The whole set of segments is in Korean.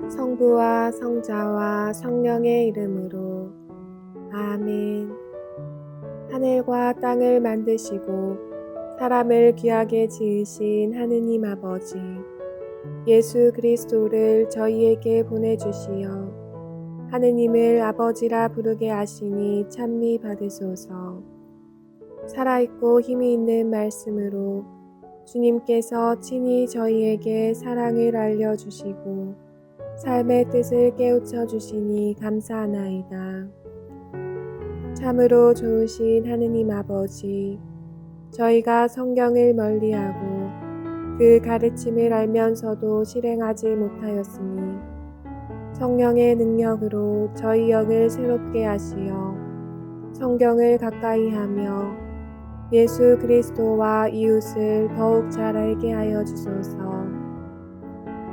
성부와 성자와 성령의 이름으로 아멘. 하늘과 땅을 만드시고 사람을 귀하게 지으신 하느님 아버지, 예수 그리스도를 저희에게 보내주시어 하느님을 아버지라 부르게 하시니 찬미 받으소서. 살아있고 힘이 있는 말씀으로 주님께서 친히 저희에게 사랑을 알려주시고 삶의 뜻을 깨우쳐 주시니 감사하나이다. 참으로 좋으신 하느님 아버지, 저희가 성경을 멀리하고 그 가르침을 알면서도 실행하지 못하였으니 성령의 능력으로 저희 영을 새롭게 하시어 성경을 가까이 하며 예수 그리스도와 이웃을 더욱 잘 알게 하여 주소서.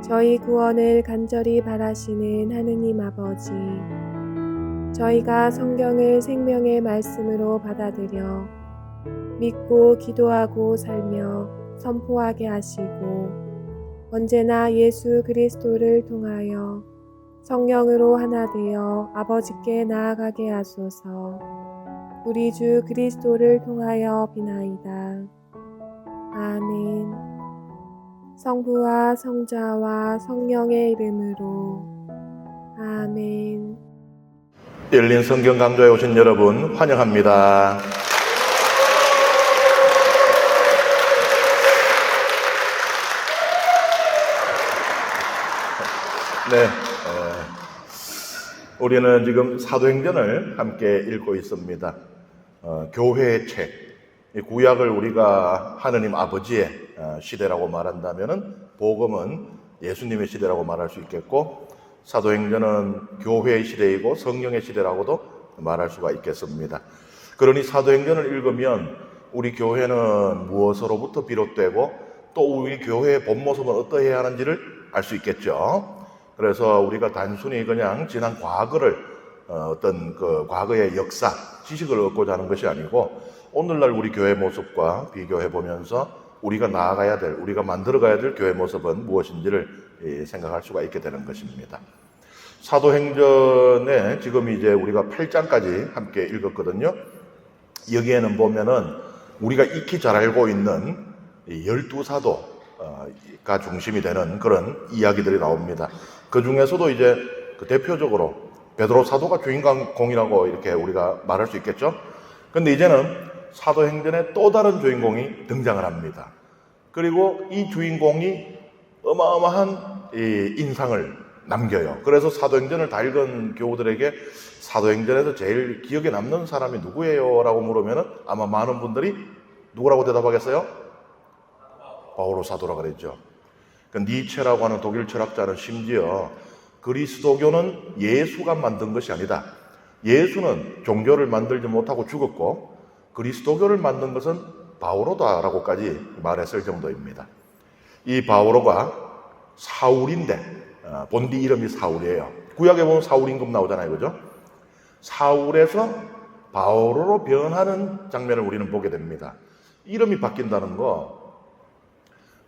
저희 구원을 간절히 바라시는 하느님 아버지, 저희가 성경을 생명의 말씀으로 받아들여 믿고 기도하고 살며 선포하게 하시고 언제나 예수 그리스도를 통하여 성령으로 하나 되어 아버지께 나아가게 하소서. 우리 주 그리스도를 통하여 비나이다. 아멘. 성부와 성자와 성령의 이름으로 아멘. 열린 성경 강좌에 오신 여러분 환영합니다. 네, 우리는 지금 사도행전을 함께 읽고 있습니다. 교회의 책, 구약을 우리가 하느님 아버지의 시대라고 말한다면은 복음은 예수님의 시대라고 말할 수 있겠고, 사도행전은 교회의 시대이고 성령의 시대라고도 말할 수가 있겠습니다. 그러니 사도행전을 읽으면 우리 교회는 무엇으로부터 비롯되고 또 우리 교회의 본 모습은 어떠해야 하는지를 알 수 있겠죠. 그래서 우리가 단순히 그냥 지난 과거를 어떤 그 과거의 역사, 지식을 얻고자 하는 것이 아니고 오늘날 우리 교회 모습과 비교해 보면서 우리가 나아가야 될, 우리가 만들어가야 될 교회 모습은 무엇인지를 생각할 수가 있게 되는 것입니다. 사도행전에 지금 이제 우리가 8장까지 함께 읽었거든요. 여기에는 보면은 우리가 익히 잘 알고 있는 12사도가 중심이 되는 그런 이야기들이 나옵니다. 그 중에서도 이제 그 대표적으로 베드로 사도가 주인공이라고 이렇게 우리가 말할 수 있겠죠. 그런데 이제는 사도행전에 또 다른 주인공이 등장을 합니다. 그리고 이 주인공이 어마어마한 인상을 남겨요. 그래서 사도행전을 다 읽은 교우들에게 사도행전에서 제일 기억에 남는 사람이 누구예요? 라고 물으면 아마 많은 분들이 누구라고 대답하겠어요? 바오로 사도라고 그랬죠. 그 니체라고 하는 독일 철학자는 심지어 그리스도교는 예수가 만든 것이 아니다. 예수는 종교를 만들지 못하고 죽었고 그리스도교를 만든 것은 바오로다라고까지 말했을 정도입니다. 이 바오로가 사울인데 본디 이름이 사울이에요. 구약에 보면 사울 임금 나오잖아요, 그죠? 사울에서 바오로로 변하는 장면을 우리는 보게 됩니다. 이름이 바뀐다는 거,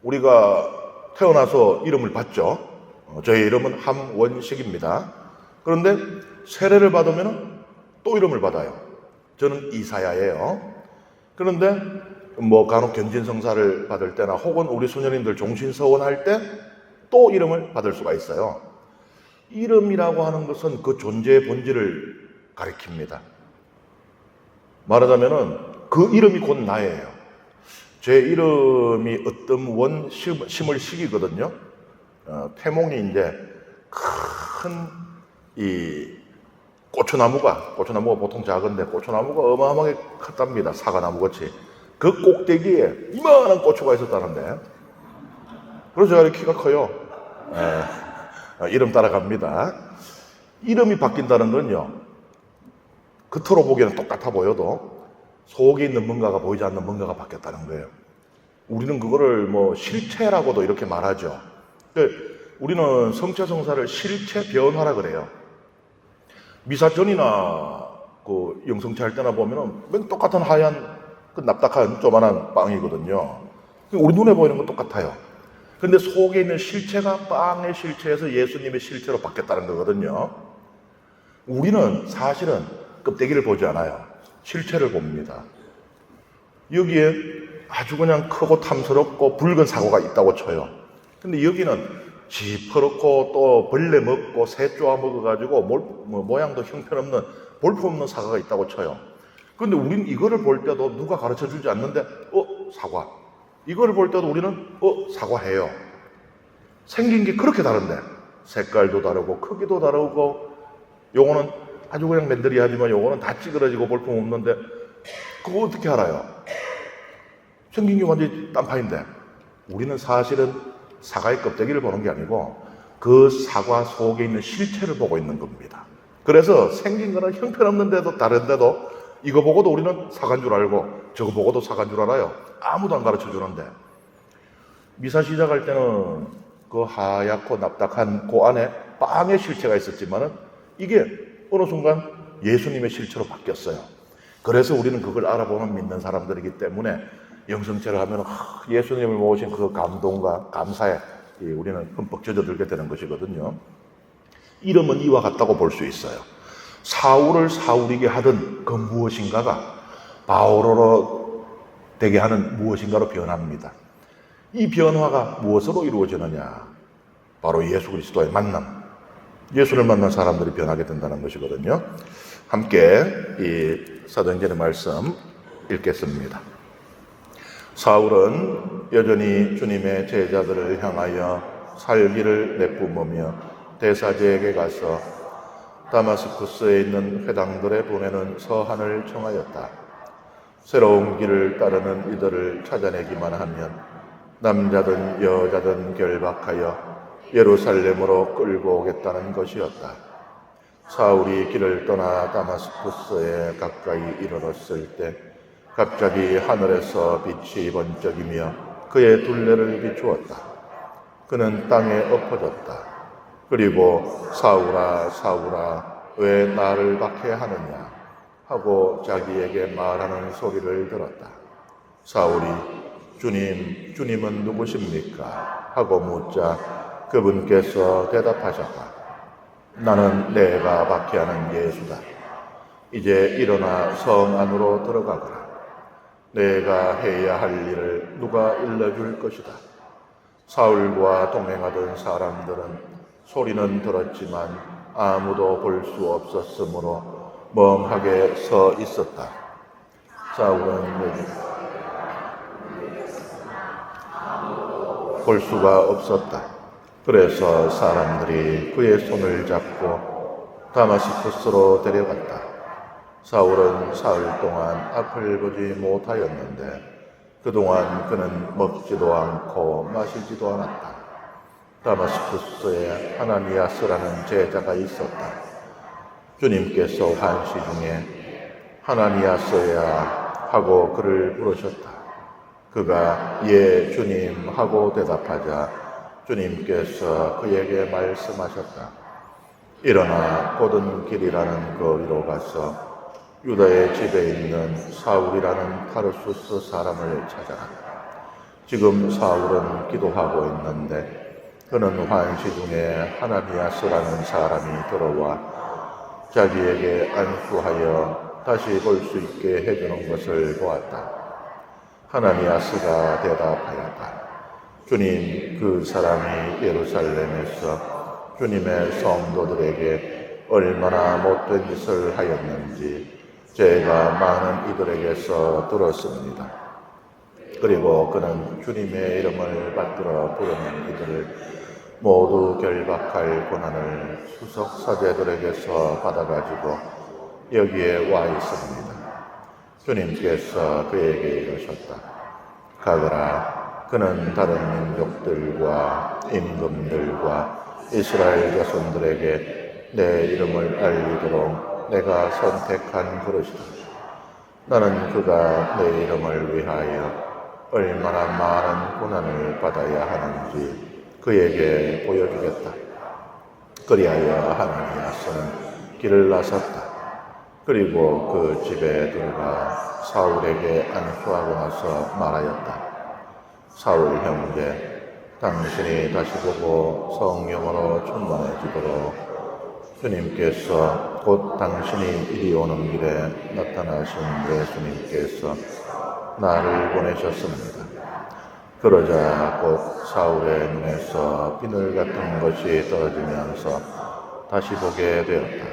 우리가 태어나서 이름을 받죠. 저의 이름은 함원식입니다. 그런데 세례를 받으면 또 이름을 받아요. 저는 이사야예요. 그런데 간혹 견진성사를 받을 때나 혹은 우리 수녀님들 종신서원할 때 또 이름을 받을 수가 있어요. 이름이라고 하는 것은 그 존재의 본질을 가리킵니다. 말하자면은 그 이름이 곧 나예요. 제 이름이 어떤 원 심을 시기거든요. 태몽이 이제 큰 이 고추나무가 보통 작은데 고추나무가 어마어마하게 컸답니다. 사과나무 같이. 그 꼭대기에 이만한 고추가 있었다는데, 그래서 제가 이렇게 키가 커요. 이름 따라갑니다. 이름이 바뀐다는 건요, 겉으로 보기에는 똑같아 보여도 속에 있는 뭔가가 보이지 않는 뭔가가 바뀌었다는 거예요. 우리는 그거를 실체라고도 이렇게 말하죠. 우리는 성체성사를 실체 변화라 그래요. 미사 전이나 그 영성체 할 때나 보면은 맨 똑같은 하얀 그 납작한 조만한 빵이거든요. 우리 눈에 보이는 건 똑같아요. 근데 속에 있는 실체가 빵의 실체에서 예수님의 실체로 바뀌었다는 거거든요. 우리는 사실은 껍데기를 보지 않아요. 실체를 봅니다. 여기에 아주 그냥 크고 탐스럽고 붉은 사과가 있다고 쳐요. 근데 여기는 시퍼렇고 또 벌레 먹고 새 쪼아 먹어가지고 모양도 형편없는 볼품없는 사과가 있다고 쳐요. 근데 우리는 이거를 볼 때도 누가 가르쳐 주지 않는데 사과. 이거를 볼 때도 우리는 사과해요. 생긴 게 그렇게 다른데 색깔도 다르고 크기도 다르고 요거는 아주 그냥 맨들이하지만 요거는 다 찌그러지고 볼품없는데 그거 어떻게 알아요? 생긴 게 완전히 딴판인데 우리는 사실은 사과의 껍데기를 보는 게 아니고 그 사과 속에 있는 실체를 보고 있는 겁니다. 그래서 생긴 거는 형편없는데도 다른데도 이거 보고도 우리는 사과인 줄 알고 저거 보고도 사과인 줄 알아요. 아무도 안 가르쳐 주는데 미사 시작할 때는 그 하얗고 납작한 그 안에 빵의 실체가 있었지만은 이게 어느 순간 예수님의 실체로 바뀌었어요. 그래서 우리는 그걸 알아보는 믿는 사람들이기 때문에 영성체를 하면 예수님을 모신 그 감동과 감사에 우리는 흠뻑 젖어들게 되는 것이거든요. 이름은 이와 같다고 볼 수 있어요. 사울을 사울이게 하던 그 무엇인가가 바오로로 되게 하는 무엇인가로 변합니다. 이 변화가 무엇으로 이루어지느냐? 바로 예수 그리스도의 만남. 예수를 만난 사람들이 변하게 된다는 것이거든요. 함께 이 사도행전의 말씀 읽겠습니다. 사울은 여전히 주님의 제자들을 향하여 살기를 내뿜으며 대사제에게 가서 다마스쿠스에 있는 회당들에 보내는 서한을 청하였다. 새로운 길을 따르는 이들을 찾아내기만 하면 남자든 여자든 결박하여 예루살렘으로 끌고 오겠다는 것이었다. 사울이 길을 떠나 다마스쿠스에 가까이 이르렀을 때 갑자기 하늘에서 빛이 번쩍이며 그의 둘레를 비추었다. 그는 땅에 엎어졌다. 그리고 사울아 사울아 왜 나를 박해하느냐 하고 자기에게 말하는 소리를 들었다. 사울이 주님은 누구십니까? 하고 묻자 그분께서 대답하셨다. 나는 내가 박해하는 예수다. 이제 일어나 성 안으로 들어가거라. 내가 해야 할 일을 누가 일러줄 것이다. 사울과 동행하던 사람들은 소리는 들었지만 아무도 볼 수 없었으므로 멍하게 서 있었다. 사울은 볼 수가 없었다. 그래서 사람들이 그의 손을 잡고 다마스쿠스로 데려갔다. 사울은 사흘 동안 앞을 보지 못하였는데 그동안 그는 먹지도 않고 마시지도 않았다. 다마스쿠스에 하나니아스라는 제자가 있었다. 주님께서 환시 중에 하나니아스야 하고 그를 부르셨다. 그가 예 주님 하고 대답하자 주님께서 그에게 말씀하셨다. 일어나 곧은 길이라는 거리로 가서 유다의 집에 있는 사울이라는 타르수스 사람을 찾아라. 지금 사울은 기도하고 있는데 그는 환시 중에 하나니아스라는 사람이 들어와 자기에게 안수하여 다시 볼 수 있게 해주는 것을 보았다. 하나니아스가 대답하였다. 주님, 그 사람이 예루살렘에서 주님의 성도들에게 얼마나 못된 짓을 하였는지 제가 많은 이들에게서 들었습니다. 그리고 그는 주님의 이름을 받들어 부르는 이들을 모두 결박할 권한을 수석 사제들에게서 받아가지고 여기에 와 있습니다. 주님께서 그에게 이르셨다. 가거라. 그는 다른 민족들과 임금들과 이스라엘 자손들에게 내 이름을 알리도록 내가 선택한 그릇이다. 나는 그가 내 이름을 위하여 얼마나 많은 고난을 받아야 하는지 그에게 보여주겠다. 그리하여 하나니아스는 길을 나섰다. 그리고 그 집에 들어가 사울에게 안수하고 나서 말하였다. 사울 형제, 당신이 다시 보고 성령으로 충만해지도록 주님께서 곧 당신이 이리 오는 길에 나타나신 예수님께서 나를 보내셨습니다. 그러자 곧 사울의 눈에서 비늘 같은 것이 떨어지면서 다시 보게 되었다.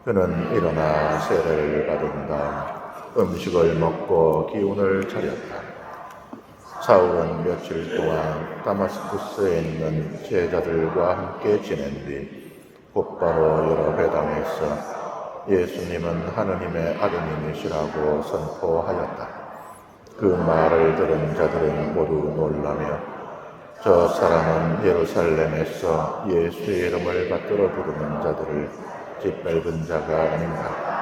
그는 일어나 세례를 받은 다음 음식을 먹고 기운을 차렸다. 사울은 며칠 동안 다마스쿠스에 있는 제자들과 함께 지낸 뒤 곧바로 여러 회당에서 예수님은 하느님의 아들님이시라고 선포하였다. 그 말을 들은 자들은 모두 놀라며 저 사람은 예루살렘에서 예수의 이름을 받들어 부르는 자들을 짓밟은 자가 아닌가.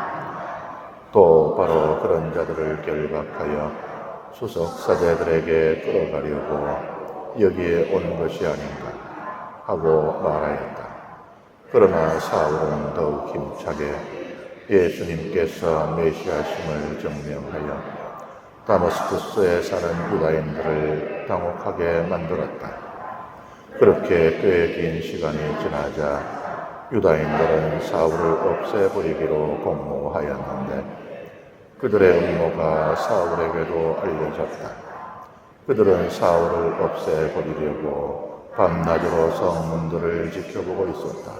또 바로 그런 자들을 결박하여 수석 사제들에게 끌어가려고 여기에 온 것이 아닌가 하고 말하였다. 그러나 사울은 더욱 힘차게 예수님께서 메시아심을 증명하여 다마스쿠스에 사는 유다인들을 당혹하게 만들었다. 그렇게 꽤 긴 시간이 지나자 유다인들은 사울을 없애버리기로 공모하였는데 그들의 음모가 사울에게도 알려졌다. 그들은 사울을 없애버리려고 밤낮으로 성문들을 지켜보고 있었다.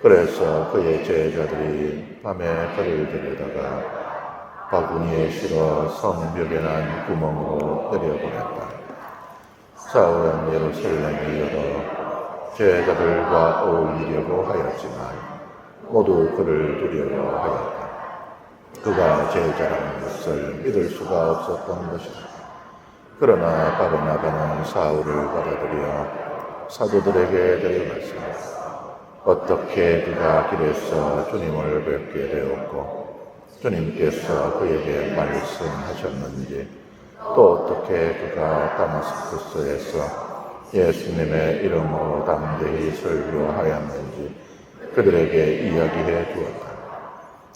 그래서 그의 제자들이 밤에 그를 데려다가 바구니에 실어 성벽에 난 구멍으로 내려보냈다. 사울은 예루살렘에 이르러 제자들과 어울리려고 하였지만 모두 그를 두려워하였다. 그가 제자라는 것을 믿을 수가 없었던 것이다. 그러나 바르나바는 사울을 받아들여 사도들에게 데려갔습니다. 어떻게 그가 길에서 주님을 뵙게 되었고 주님께서 그에게 말씀하셨는지 또 어떻게 그가 다마스쿠스에서 예수님의 이름으로 담대히 설교하였는지 그들에게 이야기해 주었다.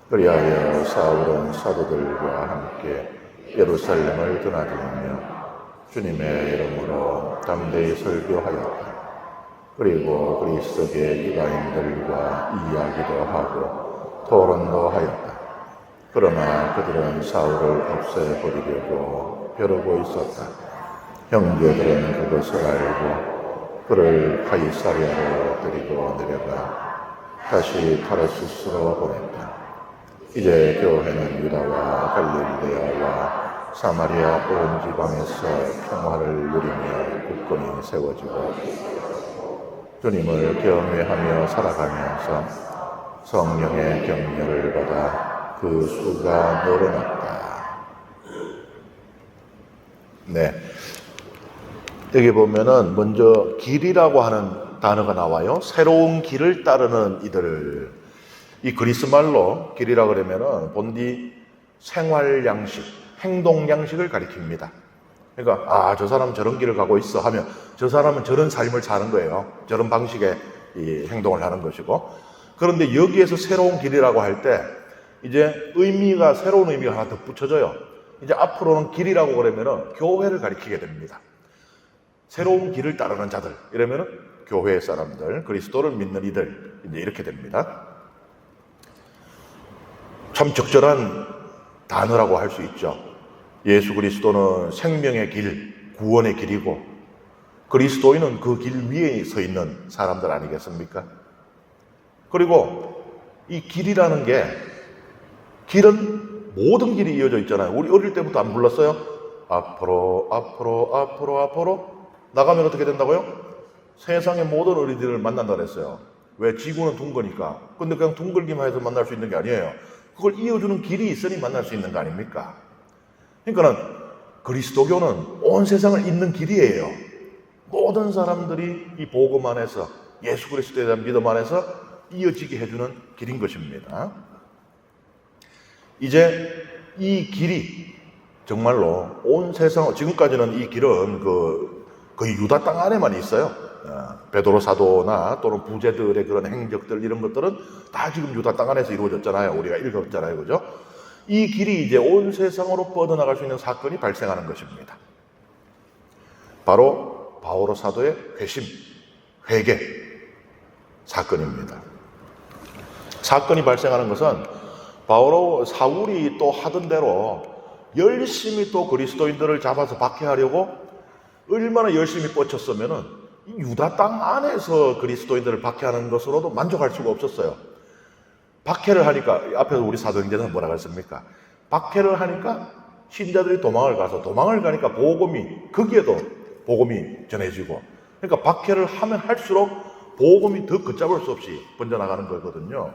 그리하여 사울은 사도들과 함께 예루살렘을 드나들며 주님의 이름으로 담대히 설교하였다. 그리고 그리스도의 유다인들과 이야기도 하고 토론도 하였다. 그러나 그들은 사울을 없애버리려고 벼르고 있었다. 형제들은 그것을 알고 그를 가이사랴로 데리고 내려가 다시 타르수스로 보냈다. 이제 교회는 유다와 갈릴레아와 사마리아 온 지방에서 평화를 누리며 굳건히 세워지고 주님을 경외하며 살아가면서 성령의 격려를 받아 그 수가 늘어났다. 네, 여기 보면은 먼저 길이라고 하는 단어가 나와요. 새로운 길을 따르는 이들. 이 그리스 말로 길이라 그러면은 본디 생활 양식, 행동 양식을 가리킵니다. 그러니까 저 사람은 저런 길을 가고 있어 하면 저 사람은 저런 삶을 사는 거예요. 저런 방식의 이 행동을 하는 것이고. 그런데 여기에서 새로운 길이라고 할 때 이제 새로운 의미가 하나 더 붙여져요. 이제 앞으로는 길이라고 그러면은 교회를 가리키게 됩니다. 새로운 길을 따르는 자들 이러면은 교회 사람들, 그리스도를 믿는 이들 이제 이렇게 됩니다. 참 적절한 단어라고 할 수 있죠. 예수 그리스도는 생명의 길, 구원의 길이고 그리스도인은 그 길 위에 서 있는 사람들 아니겠습니까? 그리고 이 길이라는 게 길은 모든 길이 이어져 있잖아요. 우리 어릴 때부터 안 불렀어요? 앞으로 나가면 어떻게 된다고요? 세상의 모든 어린이들을 만난다 그랬어요. 왜? 지구는 둥거니까. 근데 그냥 둥글기만 해서 만날 수 있는 게 아니에요. 그걸 이어주는 길이 있으니 만날 수 있는 거 아닙니까? 그러니까는 그리스도교는 온 세상을 잇는 길이에요. 모든 사람들이 이 복음 안에서 예수 그리스도에 대한 믿음 안에서 이어지게 해주는 길인 것입니다. 이제 이 길이 정말로 온 세상, 지금까지는 이 길은 거의 유다 땅 안에만 있어요. 베드로 사도나 또는 부제들의 그런 행적들 이런 것들은 다 지금 유다 땅 안에서 이루어졌잖아요. 우리가 읽었잖아요. 그죠? 이 길이 이제 온 세상으로 뻗어나갈 수 있는 사건이 발생하는 것입니다. 바로 바오로 사도의 회심, 회개 사건입니다. 사건이 발생하는 것은 사울이 또 하던 대로 열심히 또 그리스도인들을 잡아서 박해하려고 얼마나 열심히 뻗쳤으면은 유다 땅 안에서 그리스도인들을 박해하는 것으로도 만족할 수가 없었어요. 박해를 하니까, 앞에서 우리 사도행전은 뭐라고 했습니까? 박해를 하니까 신자들이 도망을 가니까 거기에도 복음이 전해지고, 그러니까 박해를 하면 할수록 복음이 더 걷잡을 수 없이 번져나가는 거거든요.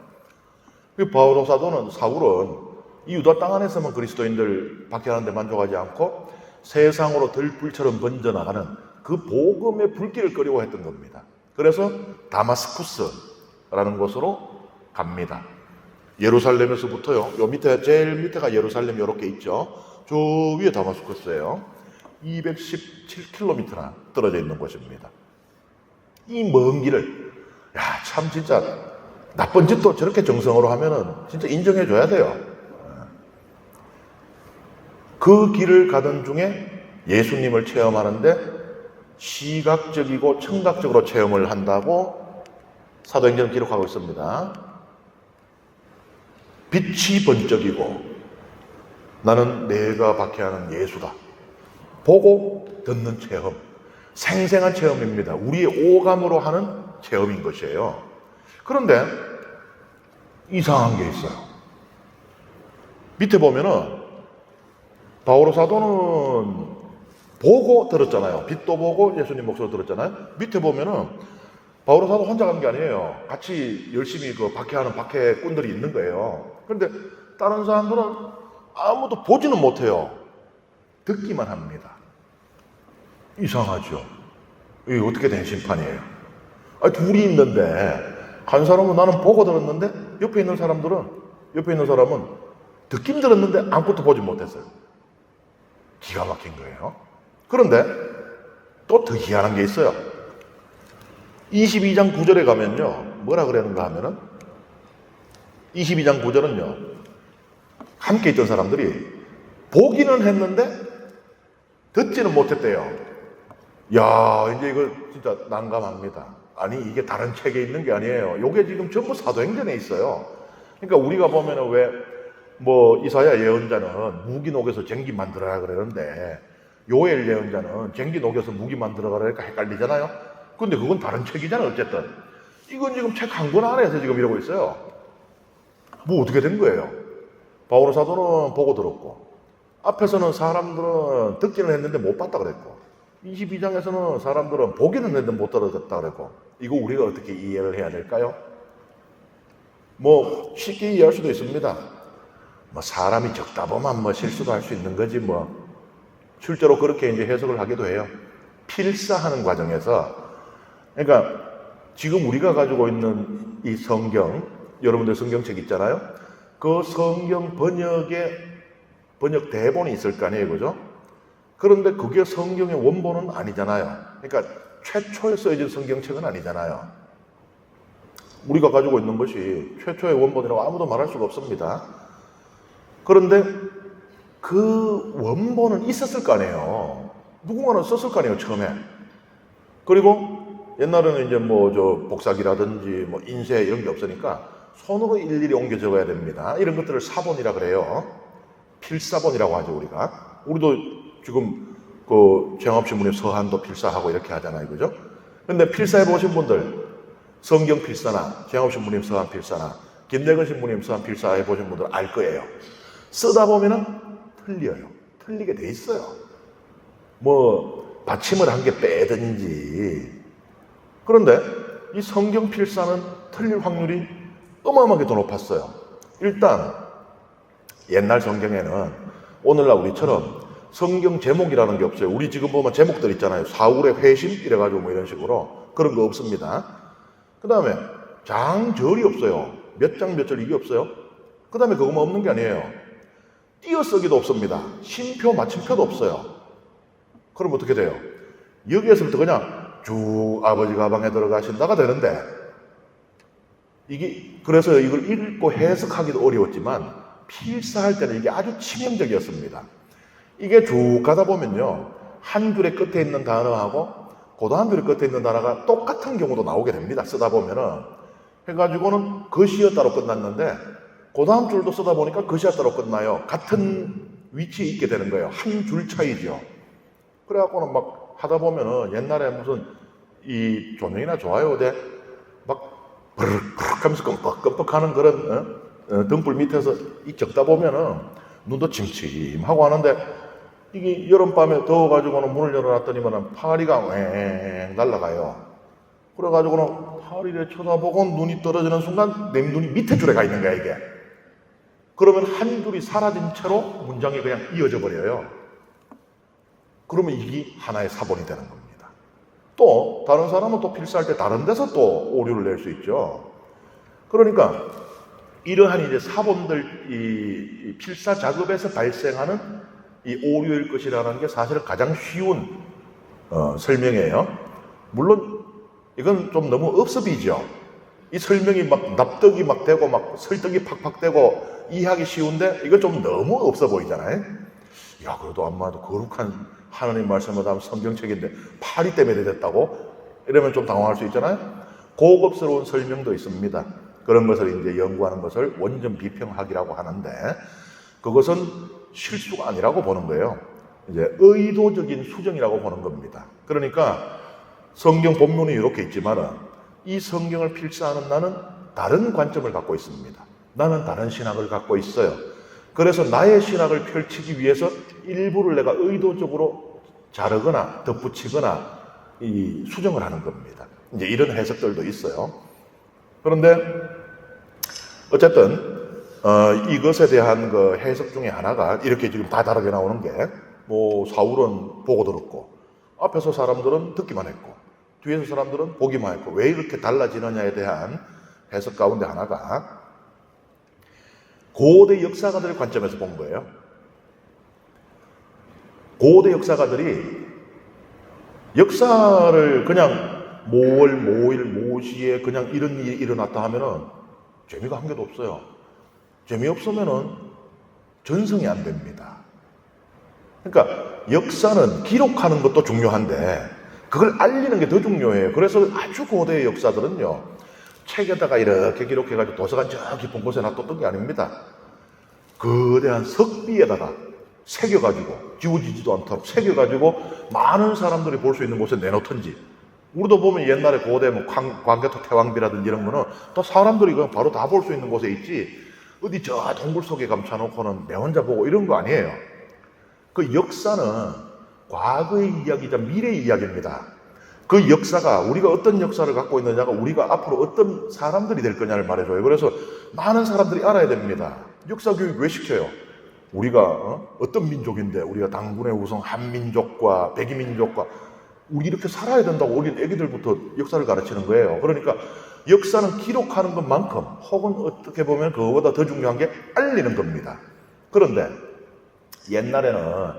바오로 사울은 이 유다 땅 안에서만 그리스도인들 박해하는 데 만족하지 않고 세상으로 들불처럼 번져나가는 그 복음의 불길을 끄려고 했던 겁니다. 그래서 다마스쿠스라는 곳으로 갑니다. 예루살렘에서부터요, 요 밑에, 제일 밑에가 예루살렘 이렇게 있죠. 저 위에 다마스쿠스예요. 217km나 떨어져 있는 곳입니다. 이 먼 길을, 참 진짜 나쁜 짓도 저렇게 정성으로 하면은 진짜 인정해 줘야 돼요. 그 길을 가던 중에 예수님을 체험하는데 시각적이고 청각적으로 체험을 한다고 사도행전을 기록하고 있습니다. 빛이 번쩍이고 나는 내가 박해하는 예수다. 보고 듣는 체험, 생생한 체험입니다. 우리의 오감으로 하는 체험인 것이에요. 그런데 이상한 게 있어요. 밑에 보면은 바오로 사도는 보고 들었잖아요. 빛도 보고 예수님 목소리 들었잖아요. 밑에 보면은 바오로 사도 혼자 간 게 아니에요. 같이 열심히 그 박해하는 박해꾼들이 있는 거예요. 그런데 다른 사람들은 아무도 보지는 못해요. 듣기만 합니다. 이상하죠. 이게 어떻게 된 심판이에요? 둘이 있는데 한 사람은 나는 보고 들었는데 옆에 있는 사람은 듣긴 들었는데 아무것도 보지 못했어요. 기가 막힌 거예요. 그런데 또 더 희한한 게 있어요. 22장 9절에 가면요, 뭐라 그러는가 하면은 22장 9절은요, 함께 있던 사람들이 보기는 했는데 듣지는 못했대요. 이제 이거 진짜 난감합니다. 아니, 이게 다른 책에 있는 게 아니에요. 이게 지금 전부 사도행전에 있어요. 그러니까 우리가 보면은 이사야 예언자는 무기 녹여서 쟁기 만들어라 그러는데 요엘 예언자는 쟁기 녹여서 무기 만들어 가라니까 헷갈리잖아요. 근데 그건 다른 책이잖아요. 어쨌든 이건 지금 책 한 권 안에서 지금 이러고 있어요. 어떻게 된 거예요? 바오로 사도는 보고 들었고, 앞에서는 사람들은 듣기는 했는데 못 봤다 그랬고, 22장에서는 사람들은 보기는 했는데 못 들었다 그랬고, 이거 우리가 어떻게 이해를 해야 될까요? 쉽게 이해할 수도 있습니다. 사람이 적다 보면 실수도 할 수 있는 거지 실제로 그렇게 이제 해석을 하기도 해요. 필사하는 과정에서, 그러니까 지금 우리가 가지고 있는 이 성경, 여러분들 성경책 있잖아요. 그 성경 번역 대본이 있을 거 아니에요, 그죠? 그런데 그게 성경의 원본은 아니잖아요. 그러니까 최초에 써진 성경책은 아니잖아요. 우리가 가지고 있는 것이 최초의 원본이라고 아무도 말할 수가 없습니다. 그런데 그 원본은 있었을 거 아니에요. 누군가는 썼을 거 아니에요, 처음에. 그리고 옛날에는 이제 복사기라든지 인쇄 이런 게 없으니까 손으로 일일이 옮겨 적어야 됩니다. 이런 것들을 사본이라 그래요. 필사본이라고 하죠, 우리가. 우리도 지금 정합신부님 서한도 필사하고 이렇게 하잖아요, 그죠? 근데 필사해 보신 분들, 성경 필사나 정합신부님 서한 필사나 김대건 신부님 서한 필사해 보신 분들 알 거예요. 쓰다 보면은 틀려요. 틀리게 돼 있어요. 받침을 한 개 빼든지. 그런데 이 성경 필사는 틀릴 확률이 어마어마하게 더 높았어요. 일단 옛날 성경에는 오늘날 우리처럼 성경 제목이라는 게 없어요. 우리 지금 보면 제목들 있잖아요. 사울의 회심 이래가지고 이런 식으로 그런 거 없습니다. 그 다음에 장절이 없어요. 몇 장 몇 절 이게 없어요. 그 다음에 그것만 없는 게 아니에요. 띄어쓰기도 없습니다. 심표 마침표도 없어요. 그럼 어떻게 돼요? 여기에서부터 그냥 쭉 아버지 가방에 들어가신다가 되는데, 그래서 이걸 읽고 해석하기도 어려웠지만 필사할 때는 이게 아주 치명적이었습니다. 이게 쭉 가다 보면요, 한 줄의 끝에 있는 단어하고 고단한 줄 끝에 있는 단어가 똑같은 경우도 나오게 됩니다. 쓰다 보면은. 해가지고는 것이었다로 끝났는데 그 다음 줄도 쓰다 보니까 것이었다로 끝나요. 같은 위치에 있게 되는 거예요. 한 줄 차이죠. 그래갖고는 막 하다 보면은 옛날에 무슨 이 조명이나 좋아요 대 막 브르륵 하면서 끔뻑끔뻑 하는 그런 등불 밑에서 이 적다 보면은 눈도 침침하고 하는데 이게 여름밤에 더워가지고는 문을 열어놨더니만은 파리가 왱 날아가요. 그래가지고는 파리를 쳐다보고 눈이 떨어지는 순간 내 눈이 밑에 줄에 가 있는 거야, 이게. 그러면 한 줄이 사라진 채로 문장이 그냥 이어져 버려요. 그러면 이게 하나의 사본이 되는 겁니다. 또 다른 사람은 또 필사할 때 다른 데서 또 오류를 낼 수 있죠. 그러니까 이러한 이제 사본들 이 필사 작업에서 발생하는 이 오류일 것이라는 게 사실 가장 쉬운 설명이에요. 물론 이건 좀 너무 업습이죠. 이 설명이 막 납득이 막 되고 막 설득이 팍팍 되고 이해하기 쉬운데 이건 좀 너무 없어 보이잖아요. 야, 그래도 아마도 거룩한 하나님 말씀을 담은 성경책인데 파리 때문에 됐다고? 이러면 좀 당황할 수 있잖아요. 고급스러운 설명도 있습니다. 그런 것을 이제 연구하는 것을 원전 비평학이라고 하는데 그것은 실수가 아니라고 보는 거예요. 이제 의도적인 수정이라고 보는 겁니다. 그러니까 성경 본문이 이렇게 있지만 이 성경을 필사하는 나는 다른 관점을 갖고 있습니다. 나는 다른 신학을 갖고 있어요. 그래서 나의 신학을 펼치기 위해서 일부를 내가 의도적으로 자르거나 덧붙이거나 이 수정을 하는 겁니다. 이제 이런 해석들도 있어요. 그런데 어쨌든 이것에 대한 그 해석 중에 하나가 이렇게 지금 다 다르게 나오는 게 뭐 사울은 보고 들었고 앞에서 사람들은 듣기만 했고 뒤에서 사람들은 보기만 했고 왜 이렇게 달라지느냐에 대한 해석 가운데 하나가 고대 역사가들의 관점에서 본 거예요. 고대 역사가들이 역사를 그냥 모월, 모일, 모시에 그냥 이런 일이 일어났다 하면은 재미가 한 개도 없어요. 재미없으면은 전승이 안 됩니다. 그러니까 역사는 기록하는 것도 중요한데 그걸 알리는 게 더 중요해요. 그래서 아주 고대의 역사들은요, 책에다가 이렇게 기록해가지고 도서관 저 깊은 곳에 놔뒀던 게 아닙니다. 거대한 석비에다가 새겨가지고, 지워지지도 않도록 새겨가지고 많은 사람들이 볼 수 있는 곳에 내놓던지. 우리도 보면 옛날에 고대 뭐 광개토 태왕비라든지 이런 거는 또 사람들이 그냥 바로 다 볼 수 있는 곳에 있지, 어디 저 동굴 속에 감춰놓고는 내 혼자 보고 이런 거 아니에요. 그 역사는 과거의 이야기자 미래의 이야기입니다. 그 역사가 우리가 어떤 역사를 갖고 있느냐가 우리가 앞으로 어떤 사람들이 될 거냐를 말해줘요. 그래서 많은 사람들이 알아야 됩니다. 역사 교육 왜 시켜요? 우리가 어떤 민족인데 우리가 당군의 우성 한민족과 백이민족과 우리 이렇게 살아야 된다고 어린 애기들부터 역사를 가르치는 거예요. 그러니까 역사는 기록하는 것만큼 혹은 어떻게 보면 그거보다 더 중요한 게 알리는 겁니다. 그런데 옛날에는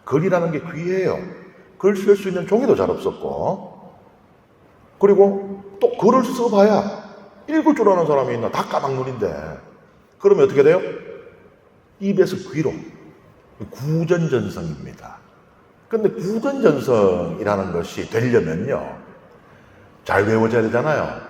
글이라는 게 귀해요. 글 쓸 수 있는 종이도 잘 없었고, 그리고 또 글을 써봐야 읽을 줄 아는 사람이 있나? 다 까막눈인데. 그러면 어떻게 돼요? 입에서 귀로. 구전전성입니다. 근데 구전전성이라는 것이 되려면요, 잘 외워져야 되잖아요.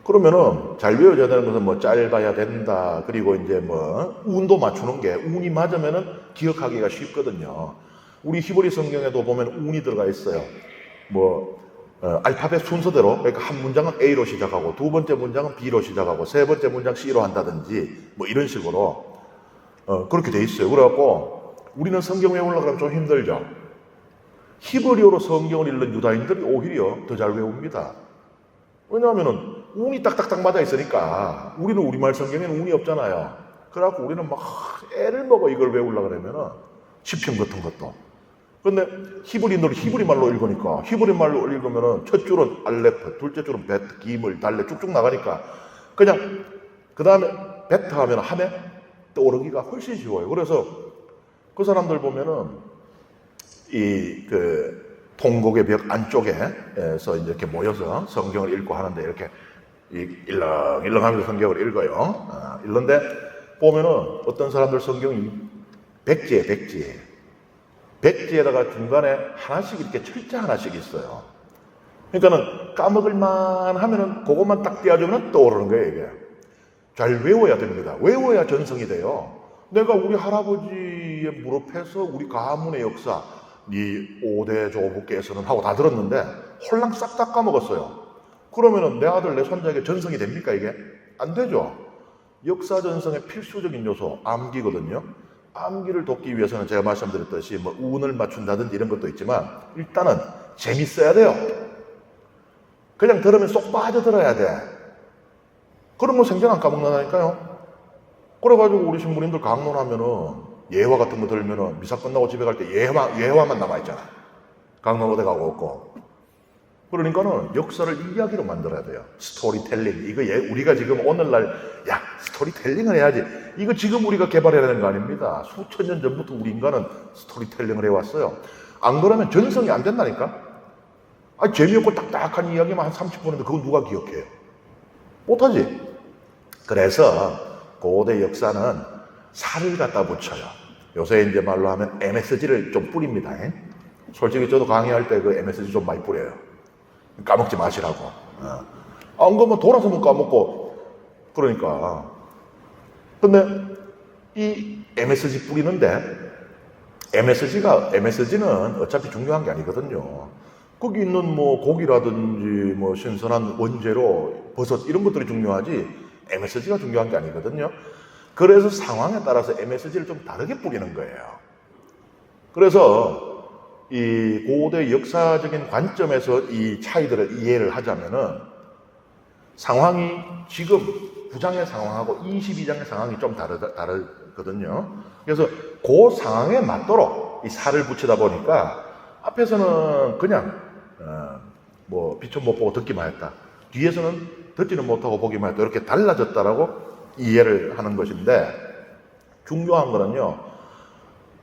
그러면은 잘 외워져야 되는 것은 뭐 짧아야 된다. 그리고 이제 뭐 운도 맞추는 게 운이 맞으면은 기억하기가 쉽거든요. 우리 히브리 성경에도 보면 운이 들어가 있어요. 뭐 알파벳 순서대로, 그러니까 한 문장은 A로 시작하고 두 번째 문장은 B로 시작하고 세 번째 문장 C로 한다든지 뭐 이런 식으로 그렇게 돼 있어요. 그래갖고 우리는 성경 외우려고 하면 좀 힘들죠. 히브리어로 성경을 읽는 유다인들이 오히려 더 잘 외웁니다. 왜냐하면은 운이 딱딱딱 맞아 있으니까. 우리는 우리말 성경에는 운이 없잖아요. 그래갖고 우리는 막 애를 먹어 이걸 외우려고 그러면은 시편 같은 것도. 근데 히브리인들은 히브리 말로 읽으니까, 히브리 말로 읽으면은 첫 줄은 알레프, 둘째 줄은 베트, 기물, 달레 쭉쭉 나가니까 그냥 그 다음에 베트 하면 함에 떠오르기가 훨씬 쉬워요. 그래서 그 사람들 보면은 통곡의 벽 안쪽에서 이제 이렇게 모여서 성경을 읽고 하는데 이렇게 일렁일렁하면서 성경을 읽어요. 읽는데 보면은 어떤 사람들 성경이 백지에 백지에다가 중간에 하나씩 이렇게 철자 하나씩 있어요. 그러니까는 까먹을만 하면은 그것만 딱 띄워주면 떠오르는 거예요, 이게. 잘 외워야 됩니다. 외워야 전성이 돼요. 내가 우리 할아버지의 무릎에서 우리 가문의 역사, 이 5대 조부께서는 하고 다 들었는데 홀랑 싹 다 까먹었어요. 그러면은 내 아들, 내 손자에게 전성이 됩니까, 이게? 안 되죠. 역사 전성의 필수적인 요소, 암기거든요. 암기를 돕기 위해서는 제가 말씀드렸듯이 뭐 운을 맞춘다든지 이런 것도 있지만 일단은 재밌어야 돼요. 그냥 들으면 쏙 빠져들어야 돼. 그러면 생전 안 까먹는다니까요. 그래가지고 우리 신부님들 강론하면은 예화 같은 거 들면은 미사 끝나고 집에 갈 때 예화만 남아있잖아. 강론 어디 가고 없고. 그러니까는 역사를 이야기로 만들어야 돼요. 스토리텔링. 이거 우리가 지금 오늘날 스토리텔링을 해야지. 이거 지금 우리가 개발해야 되는 거 아닙니다. 수천 년 전부터 우리 인간은 스토리텔링을 해왔어요. 안 그러면 전성이 안 된다니까. 재미없고 딱딱한 이야기만 한 30분인데 그건 누가 기억해요? 못하지. 그래서 고대 역사는 살을 갖다 붙여요. 요새 이제 말로 하면 MSG를 좀 뿌립니다. 솔직히 저도 강의할 때 그 MSG 좀 많이 뿌려요. 까먹지 마시라고. 안 그러면 돌아서면 까먹고. 그러니까. 근데 이 MSG 뿌리는데 MSG는 어차피 중요한 게 아니거든요. 거기 있는 뭐 고기라든지 뭐 신선한 원재료, 버섯 이런 것들이 중요하지 MSG가 중요한 게 아니거든요. 그래서 상황에 따라서 MSG를 좀 다르게 뿌리는 거예요. 그래서 이 고대 역사적인 관점에서 이 차이들을 이해를 하자면은 상황이 지금 9장의 상황하고 22장의 상황이 좀 다르거든요. 그래서 그 상황에 맞도록 이 살을 붙이다 보니까 앞에서는 그냥 뭐 빛은 못 보고 듣기만 했다. 뒤에서는 듣지는 못하고 보기만 했다. 이렇게 달라졌다라고 이해를 하는 것인데 중요한 거는요.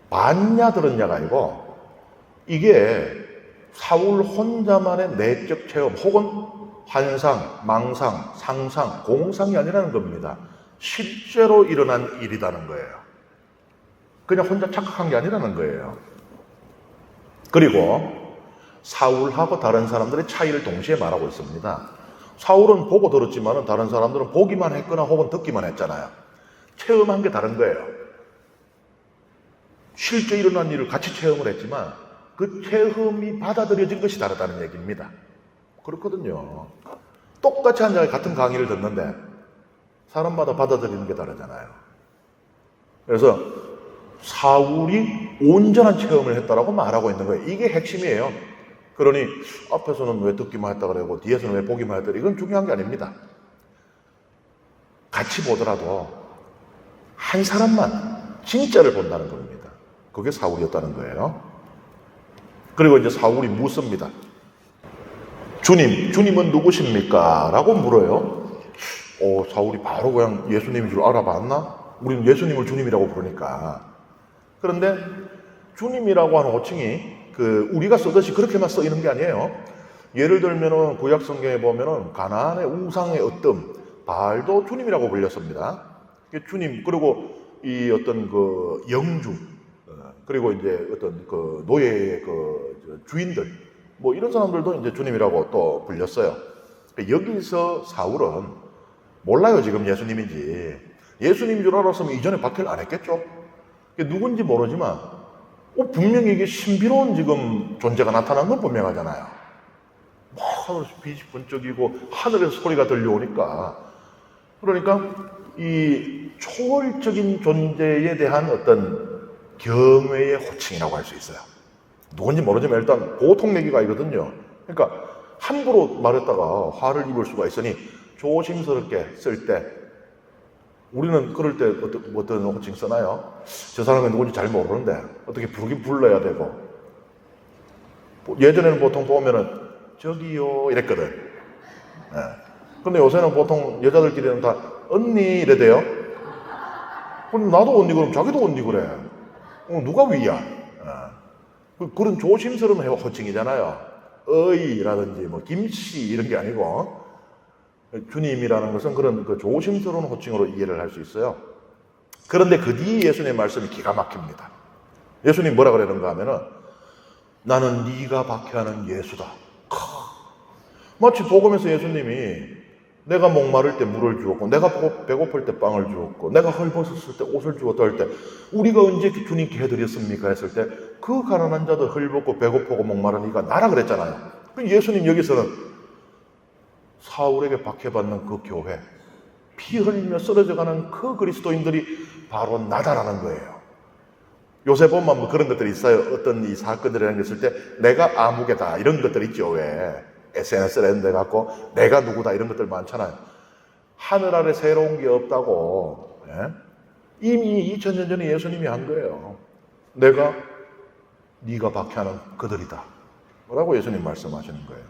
봤냐 들었냐가 아니고 이게 사울 혼자만의 내적 체험 혹은 환상, 망상, 상상, 공상이 아니라는 겁니다. 실제로 일어난 일이라는 거예요. 그냥 혼자 착각한 게 아니라는 거예요. 그리고 사울하고 다른 사람들의 차이를 동시에 말하고 있습니다. 사울은 보고 들었지만 다른 사람들은 보기만 했거나 혹은 듣기만 했잖아요. 체험한 게 다른 거예요. 실제 일어난 일을 같이 체험을 했지만 그 체험이 받아들여진 것이 다르다는 얘기입니다. 그렇거든요. 똑같이 한 장에 같은 강의를 듣는데 사람마다 받아들이는 게 다르잖아요. 그래서 사울이 온전한 체험을 했다라고 말하고 있는 거예요. 이게 핵심이에요. 그러니 앞에서는 왜 듣기만 했다 그러고 뒤에서는 왜 보기만 했다 이건 중요한 게 아닙니다. 같이 보더라도 한 사람만 진짜를 본다는 겁니다. 그게 사울이었다는 거예요. 그리고 이제 사울이 묻습니다. 주님은 누구십니까? 라고 물어요. 사울이 바로 그냥 예수님인 줄 알아봤나? 우리는 예수님을 주님이라고 부르니까. 그런데 주님이라고 하는 호칭이 우리가 쓰듯이 그렇게만 써 있는 게 아니에요. 예를 들면은 구약 성경에 보면은 가나안의 우상의 어떤 바알도 주님이라고 불렸습니다. 주님, 그리고 이 어떤 그 영주, 그리고 이제 어떤 그 노예의 그 주인들, 뭐 이런 사람들도 이제 주님이라고 또 불렸어요. 여기서 사울은 몰라요, 지금 예수님인지. 예수님인 줄 알았으면 이전에 박해를 안 했겠죠. 누군지 모르지만, 분명히 이게 신비로운 지금 존재가 나타난 건 분명하잖아요. 막 빛이 번쩍이고 하늘에서 소리가 들려오니까. 그러니까 이 초월적인 존재에 대한 어떤 경외의 호칭이라고 할 수 있어요. 누군지 모르지만 일단 보통 얘기가 아니거든요. 그러니까 함부로 말했다가 화를 입을 수가 있으니 조심스럽게 쓸 때 우리는 그럴 때 어떤 호칭 쓰나요? 저 사람이 누군지 잘 모르는데 어떻게 부르긴 불러야 되고 예전에는 보통 보면은 저기요 이랬거든. 네. 근데 요새는 보통 여자들끼리는 다 언니 이래 돼요. 그럼 나도 언니 그럼 자기도 언니 그래. 누가 위야? 그런 조심스러운 호칭이잖아요. 어이라든지 뭐 김씨 이런 게 아니고 주님이라는 것은 그런 그 조심스러운 호칭으로 이해를 할 수 있어요. 그런데 그 뒤에 예수님의 말씀이 기가 막힙니다. 예수님 뭐라 그러는가 하면은 나는 네가 박해하는 예수다. 마치 복음에서 예수님이 내가 목마를 때 물을 주었고, 내가 배고플 때 빵을 주었고, 내가 헐벗었을 때 옷을 주었다 할 때, 우리가 언제 주님께 해드렸습니까? 했을 때, 그 가난한 자들 헐벗고 배고프고 목마른 이가 나라 그랬잖아요. 예수님 여기서는 사울에게 박해받는 그 교회, 피 흘리며 쓰러져가는 그 그리스도인들이 바로 나다라는 거예요. 요새 보면 뭐 그런 것들이 있어요. 어떤 이 사건들이라는 게 있을 때, 내가 아무개다 이런 것들 있죠. 왜? SNS를 했는데 갖고 내가 누구다 이런 것들 많잖아요. 하늘 아래 새로운 게 없다고. 예? 이미 2000년 전에 예수님이 한 거예요. 내가 네가 박해하는 그들이다. 뭐라고 예수님 말씀하시는 거예요.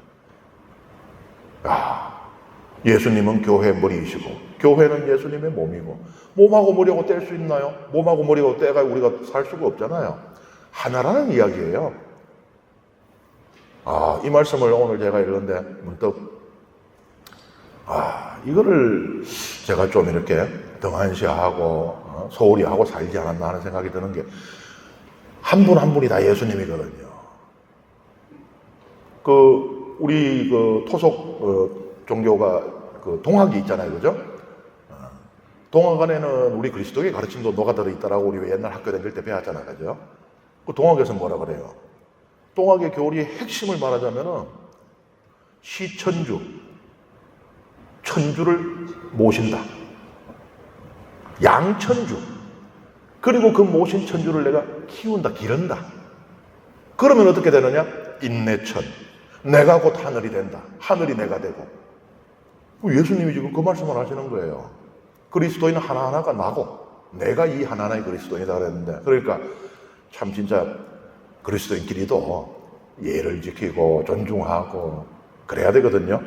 야, 예수님은 교회의 머리이시고 교회는 예수님의 몸이고 몸하고 머리하고 뗄 수 있나요? 몸하고 머리하고 떼가 우리가 살 수가 없잖아요. 하나라는 이야기예요. 이 말씀을 오늘 제가 읽는데 문득 이거를 제가 좀 이렇게 등한시하고 소홀히 하고 살지 않았나 하는 생각이 드는 게 한 분 한 분이 다 예수님이거든요. 우리 토속 종교가 동학이 있잖아요, 그죠? 동학 안에는 우리 그리스도의 가르침도 녹아들어 있다라고 우리 옛날 학교 다닐 때 배웠잖아요, 그죠? 그 동학에서 뭐라 그래요? 동학의 교리의 핵심을 말하자면은 시천주, 천주를 모신다. 양천주. 그리고 그 모신 천주를 내가 키운다, 기른다. 그러면 어떻게 되느냐? 인내천. 내가 곧 하늘이 된다. 하늘이 내가 되고. 예수님이 지금 그 말씀을 하시는 거예요. 그리스도인 하나하나가 나고 내가 이 하나하나의 그리스도인이다 그랬는데, 그러니까 참 진짜 그리스도인끼리도 예를 지키고 존중하고 그래야 되거든요.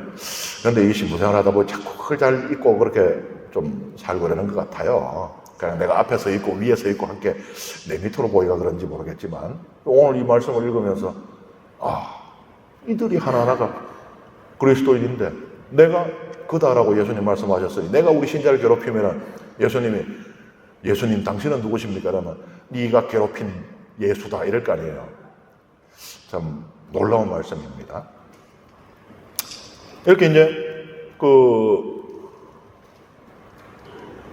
그런데 이 신부생활 하다 보니 자꾸 그걸 잘 잊고 그렇게 좀 살고 그러는 것 같아요. 그냥 내가 앞에 서 있고 위에 서 있고 함께 내 밑으로 보기가 그런지 모르겠지만 오늘 이 말씀을 읽으면서 이들이 하나하나가 그리스도인인데 내가 그다라고 예수님 말씀하셨으니 내가 우리 신자를 괴롭히면은 예수님 당신은 누구십니까? 그러면 네가 괴롭힌 예수다 이럴 거 아니에요. 참 놀라운 말씀입니다. 이렇게 이제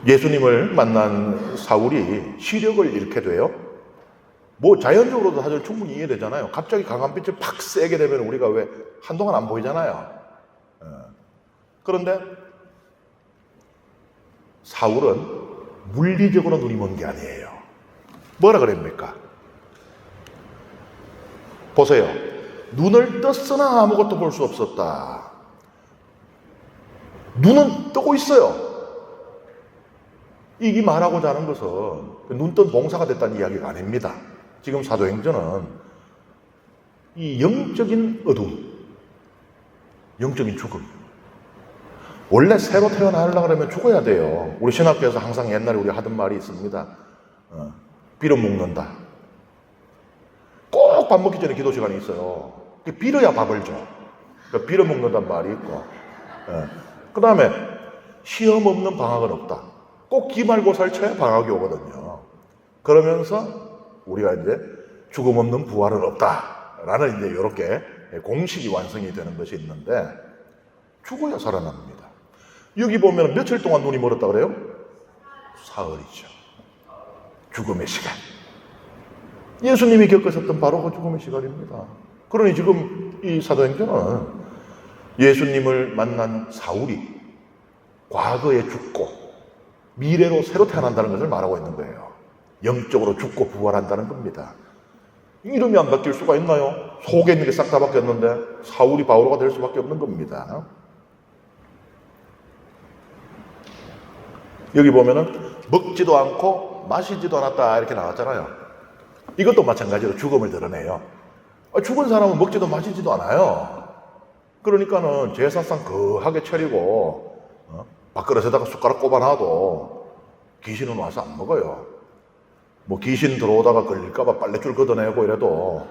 예수님을 만난 사울이 시력을 잃게 돼요. 뭐 자연적으로도 사실 충분히 이해되잖아요. 갑자기 강한 빛을 팍 세게 되면 우리가 왜 한동안 안 보이잖아요. 그런데 사울은 물리적으로 눈이 먼 게 아니에요. 뭐라 그럽니까? 보세요. 눈을 떴으나 아무것도 볼 수 없었다. 눈은 뜨고 있어요. 이 말하고자 하는 것은 눈뜬 봉사가 됐다는 이야기가 아닙니다. 지금 사도행전은 이 영적인 어둠, 영적인 죽음. 원래 새로 태어나려고 그러면 죽어야 돼요. 우리 신학교에서 항상 옛날에 우리 하던 말이 있습니다. 빌어먹는다. 꼭 밥 먹기 전에 기도 시간이 있어요. 빌어야 밥을 줘. 그러니까 빌어먹는다는 말이 있고. 그 다음에 시험 없는 방학은 없다. 꼭 기말고사를 쳐야 방학이 오거든요. 그러면서 우리가 이제 죽음 없는 부활은 없다라는 이제 이렇게 공식이 완성이 되는 것이 있는데 죽어야 살아납니다. 여기 보면 며칠 동안 눈이 멀었다 그래요? 사흘이죠. 죽음의 시간. 예수님이 겪으셨던 바로 그 죽음의 시간입니다. 그러니 지금 이 사도행전은 예수님을 만난 사울이 과거에 죽고 미래로 새로 태어난다는 것을 말하고 있는 거예요. 영적으로 죽고 부활한다는 겁니다. 이름이 안 바뀔 수가 있나요? 속에 있는 게 싹 다 바뀌었는데 사울이 바오로가 될 수밖에 없는 겁니다. 여기 보면은 먹지도 않고 마시지도 않았다 이렇게 나왔잖아요. 이것도 마찬가지로 죽음을 드러내요. 죽은 사람은 먹지도 마시지도 않아요. 그러니까는 제사상 거하게 차리고 밥그릇에다가 숟가락 꼽아놔도 귀신은 와서 안 먹어요. 뭐 귀신 들어오다가 걸릴까봐 빨랫줄 걷어내고 이래도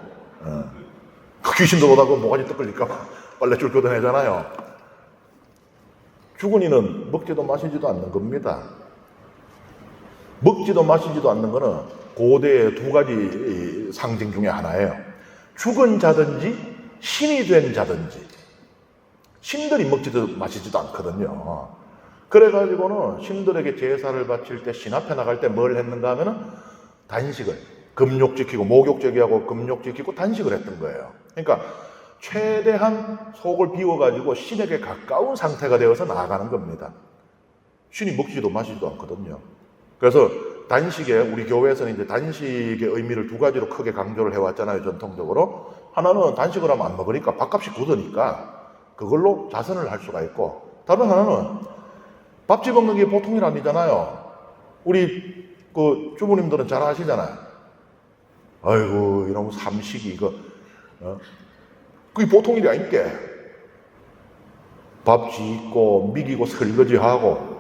귀신 들어오다가 모가지 떡 걸릴까봐 빨랫줄 걷어내잖아요. 죽은 이는 먹지도 마시지도 않는 겁니다. 먹지도 마시지도 않는 거는 고대의 두 가지 상징 중에 하나예요. 죽은 자든지 신이 된 자든지. 신들이 먹지도 마시지도 않거든요. 그래가지고는 신들에게 제사를 바칠 때, 신 앞에 나갈 때 뭘 했는가 하면은 단식을, 금욕 지키고, 목욕 제기하고 금욕 지키고 단식을 했던 거예요. 그러니까 최대한 속을 비워가지고 신에게 가까운 상태가 되어서 나아가는 겁니다. 신이 먹지도 마시지도 않거든요. 그래서 단식에, 우리 교회에서는 이제 단식의 의미를 두 가지로 크게 강조를 해왔잖아요, 전통적으로. 하나는 단식을 하면 안 먹으니까 밥값이 굳으니까 그걸로 자선을 할 수가 있고, 다른 하나는 밥집 먹는 게 보통 일 아니잖아요. 우리 그 주부님들은 잘 아시잖아요. 아이고, 이놈 삼식이 이거, 그게 보통 일이 아니까. 밥 짓고, 미기고, 설거지하고,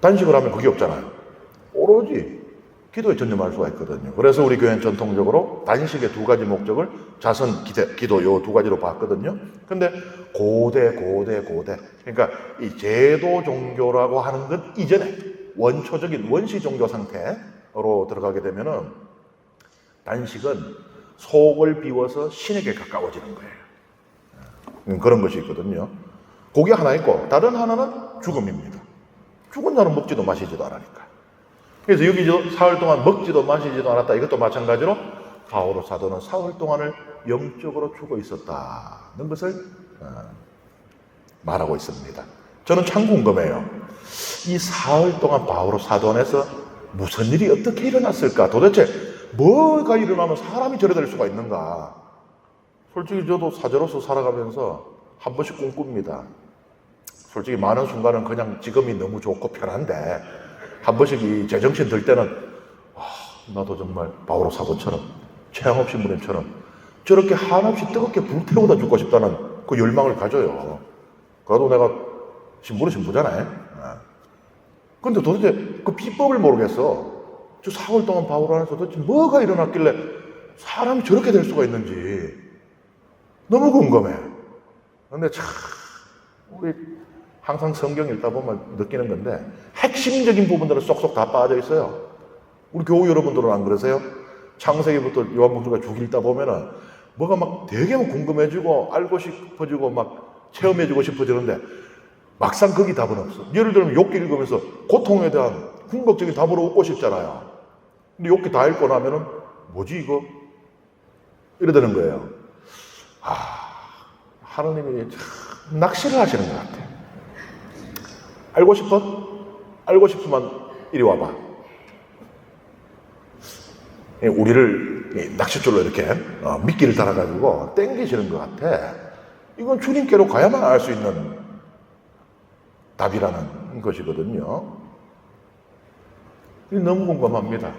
단식을 하면 그게 없잖아요. 오로지 기도에 전념할 수가 있거든요. 그래서 우리 교회는 전통적으로 단식의 두 가지 목적을 자선, 기도 요 두 가지로 봤거든요. 근데 고대. 그러니까 이 제도 종교라고 하는 것 이전에 원초적인 원시 종교 상태로 들어가게 되면은 단식은 속을 비워서 신에게 가까워지는 거예요. 그런 것이 있거든요. 그게 하나 있고, 다른 하나는 죽음입니다. 죽은 자는 먹지도 마시지도 않으니까. 그래서 여기 사흘 동안 먹지도 마시지도 않았다. 이것도 마찬가지로 바오로 사도는 사흘 동안을 영적으로 죽어 있었다는 것을 말하고 있습니다. 저는 참 궁금해요. 이 사흘 동안 바오로 사도 안에서 무슨 일이 어떻게 일어났을까? 도대체 뭐가 일어나면 사람이 저래 될 수가 있는가? 솔직히 저도 사제로서 살아가면서 한 번씩 꿈꿉니다. 솔직히 많은 순간은 그냥 지금이 너무 좋고 편한데, 한 번씩 이 제정신 들 때는 나도 정말 바오로 사도처럼, 최양업 신부님처럼 저렇게 한없이 뜨겁게 불태우다 죽고 싶다는 그 열망을 가져요. 그래도 내가 신부는 신부잖아요. 근데 도대체 그 비법을 모르겠어. 저 4월 동안 바오로 안에서 도대체 뭐가 일어났길래 사람이 저렇게 될 수가 있는지 너무 궁금해. 근데 참 우리 항상 성경 읽다 보면 느끼는 건데 핵심적인 부분들은 쏙쏙 다 빠져 있어요. 우리 교우 여러분들은 안 그러세요? 창세기부터 요한복음까지 쭉 읽다 보면은 뭐가 막 되게 궁금해지고 알고 싶어지고 막 체험해주고 싶어지는데 막상 거기 답은 없어. 예를 들면 욥기 읽으면서 고통에 대한 궁극적인 답으로 얻고 싶잖아요. 근데 욥기 다 읽고 나면은 뭐지 이거? 이러다는 거예요. 하나님이 참 낚시를 하시는 것 같아. 알고 싶어? 알고 싶으면 이리 와봐. 우리를 낚싯줄로 이렇게 미끼를 달아가지고 땡기시는 것 같아. 이건 주님께로 가야만 알 수 있는 답이라는 것이거든요. 너무 궁금합니다.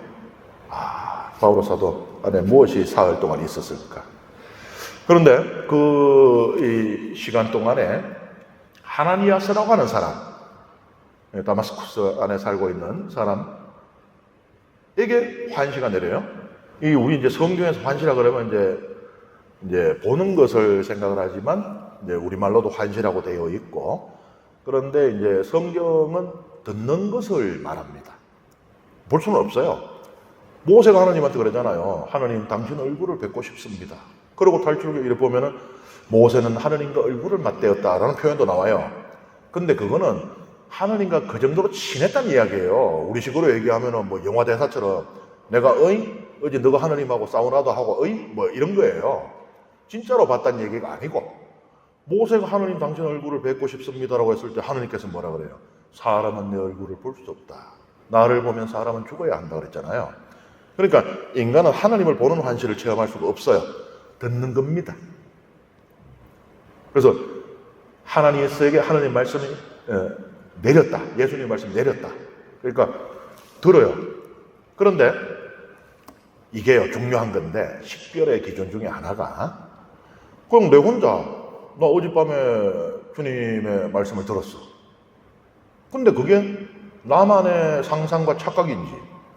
바오로 사도 안에 무엇이 사흘 동안 있었을까? 그런데 이 시간 동안에 하나니아스라고 하는 사람, 다마스쿠스 안에 살고 있는 사람에게 환시가 내려요. 우리 이제 성경에서 환시라 그러면 이제 보는 것을 생각을 하지만 이제 우리말로도 환시라고 되어 있고, 그런데 이제 성경은 듣는 것을 말합니다. 볼 수는 없어요. 모세가 하나님한테 그러잖아요. 하나님, 당신 얼굴을 뵙고 싶습니다. 그리고 탈출기를 보면은 모세는 하나님과 얼굴을 맞대었다라는 표현도 나와요. 근데 그거는 하나님과 그 정도로 친했다는 이야기예요. 우리식으로 얘기하면은 뭐 영화 대사처럼 내가 어제 너가 하나님하고 사우나도 하고 뭐 이런 거예요. 진짜로 봤다는 얘기가 아니고, 모세가 하나님 당신 얼굴을 뵙고 싶습니다라고 했을 때 하나님께서 뭐라 그래요? 사람은 내 얼굴을 볼 수 없다. 나를 보면 사람은 죽어야 한다 그랬잖아요. 그러니까 인간은 하나님을 보는 환시를 체험할 수가 없어요. 듣는 겁니다. 그래서 하나님에게 하나님 말씀이 내렸다. 예수님 말씀이 내렸다. 그러니까 들어요. 그런데 이게요, 중요한 건데 식별의 기준 중에 하나가, 그럼 내 혼자 나 어젯밤에 주님의 말씀을 들었어. 근데 그게 나만의 상상과 착각인지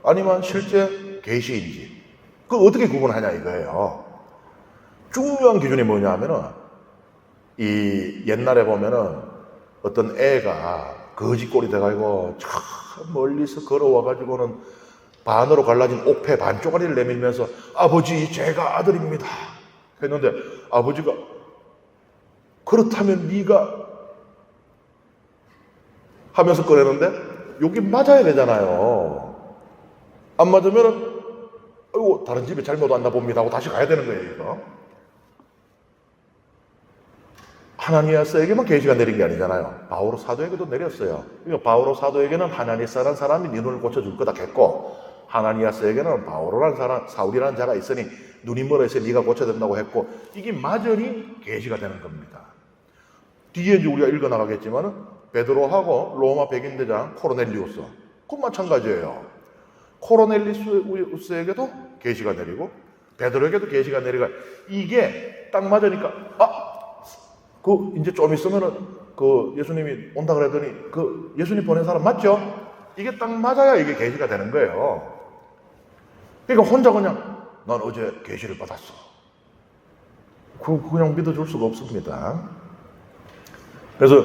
아니면 실제 계시인지 그걸 어떻게 구분하냐 이거예요. 중요한 기준이 뭐냐 하면은 이 옛날에 보면은 어떤 애가 거지꼴이 돼가지고 저 멀리서 걸어와가지고는 반으로 갈라진 옥패 반쪽짜리를 내밀면서 아버지 제가 아들입니다 했는데 아버지가 그렇다면 네가 하면서 꺼내는데 여기 맞아야 되잖아요. 안 맞으면은 아이고 다른 집에 잘못 왔나 봅니다 하고 다시 가야 되는 거예요. 이거 하나니아스에게만 계시가 내린 게 아니잖아요. 바오로 사도에게도 내렸어요. 그러니까 바오로 사도에게는 하나니아스라는 사람이 네 눈을 고쳐줄 거다 했고 하나니아스에게는 바오로라는 사람, 사울이라는 자가 있으니 눈이 멀어서 네가 고쳐야 된다고 했고 이게 마저리 계시가 되는 겁니다. 뒤에 이제 우리가 읽어나가겠지만은 베드로하고 로마 백인대장 코르넬리우스 그건 마찬가지예요. 코르넬리우스에게도 계시가 내리고 베드로에게도 계시가 내리고 이게 딱 맞으니까 그 이제 좀 있으면은 그 예수님이 온다 그랬더니 그 예수님 보낸 사람 맞죠? 이게 딱 맞아야 이게 계시가 되는 거예요. 그러니까 혼자 그냥 난 어제 계시를 받았어. 그냥 믿어줄 수가 없습니다. 그래서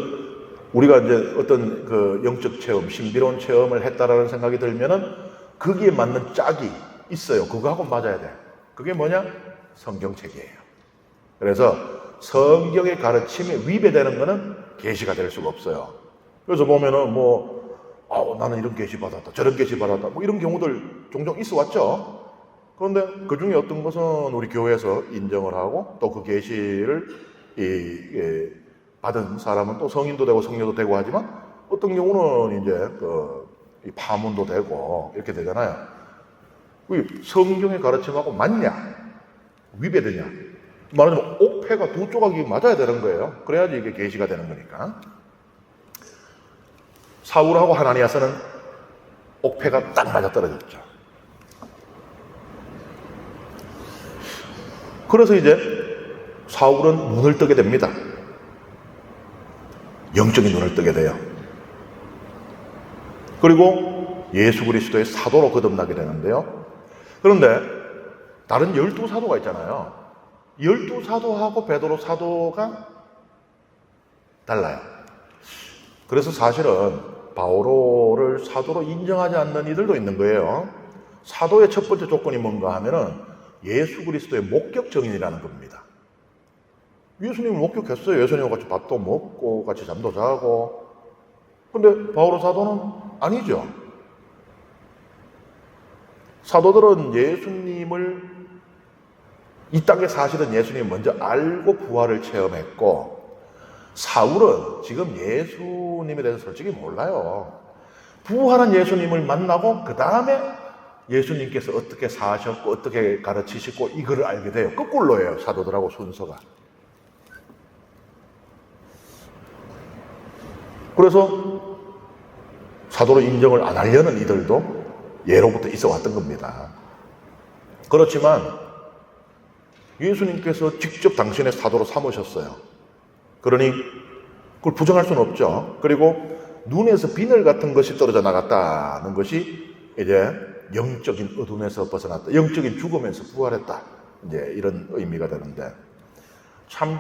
우리가 이제 어떤 그 영적 체험, 신비로운 체험을 했다라는 생각이 들면은 거기에 맞는 짝이 있어요. 그거하고 맞아야 돼. 그게 뭐냐? 성경책이에요. 그래서 성경의 가르침에 위배되는 거는 계시가 될 수가 없어요. 그래서 보면은 나는 이런 계시 받았다, 저런 계시 받았다, 이런 경우들 종종 있어 왔죠. 그런데 그 중에 어떤 것은 우리 교회에서 인정을 하고 또 그 계시를 받은 사람은 또 성인도 되고 성녀도 되고 하지만 어떤 경우는 이제 파문도 되고 이렇게 되잖아요. 성경의 가르침하고 맞냐? 위배되냐? 말하자면 옥패가 두 조각이 맞아야 되는 거예요. 그래야지 이게 계시가 되는 거니까. 사울하고 하나니아서는 옥패가 딱 맞아떨어졌죠. 그래서 이제 사울은 눈을 뜨게 됩니다. 영적인 눈을 뜨게 돼요. 그리고 예수 그리스도의 사도로 거듭나게 되는데요. 그런데 다른 12사도가 있잖아요. 12사도하고 베드로 사도가 달라요. 그래서 사실은 바오로를 사도로 인정하지 않는 이들도 있는 거예요. 사도의 첫 번째 조건이 뭔가 하면은 예수 그리스도의 목격 증인이라는 겁니다. 예수님을 목격했어요. 예수님과 같이 밥도 먹고 같이 잠도 자고. 근데 바오로 사도는 아니죠. 사도들은 예수님을 이 땅에 사실은 예수님이 먼저 알고 부활을 체험했고 사울은 지금 예수님에 대해서 솔직히 몰라요. 부활한 예수님을 만나고 그 다음에 예수님께서 어떻게 사셨고 어떻게 가르치시고 이거를 알게 돼요. 거꾸로예요. 사도들하고 순서가. 그래서 사도로 인정을 안 하려는 이들도 예로부터 있어 왔던 겁니다. 그렇지만 예수님께서 직접 당신의 사도로 삼으셨어요. 그러니 그걸 부정할 수는 없죠. 그리고 눈에서 비늘 같은 것이 떨어져 나갔다는 것이 이제 영적인 어둠에서 벗어났다. 영적인 죽음에서 부활했다. 이제 이런 의미가 되는데 참,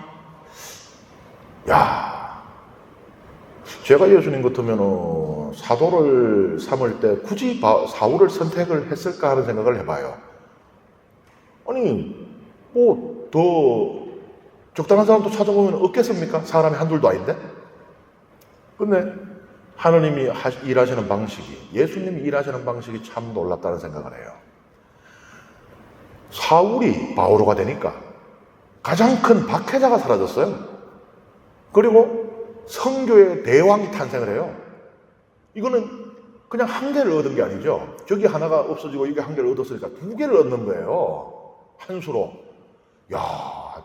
제가 예수님 같으면 사도를 삼을 때 굳이 사울을 선택을 했을까 하는 생각을 해봐요. 아니, 더 적당한 사람도 찾아보면 없겠습니까? 사람이 한둘도 아닌데? 근데 하느님이 일하시는 방식이, 예수님이 일하시는 방식이 참 놀랍다는 생각을 해요. 사울이 바오로가 되니까 가장 큰 박해자가 사라졌어요. 그리고 성교의 대왕이 탄생을 해요. 이거는 그냥 한 개를 얻은 게 아니죠. 저기 하나가 없어지고 이게 한 개를 얻었으니까 두 개를 얻는 거예요. 한 수로.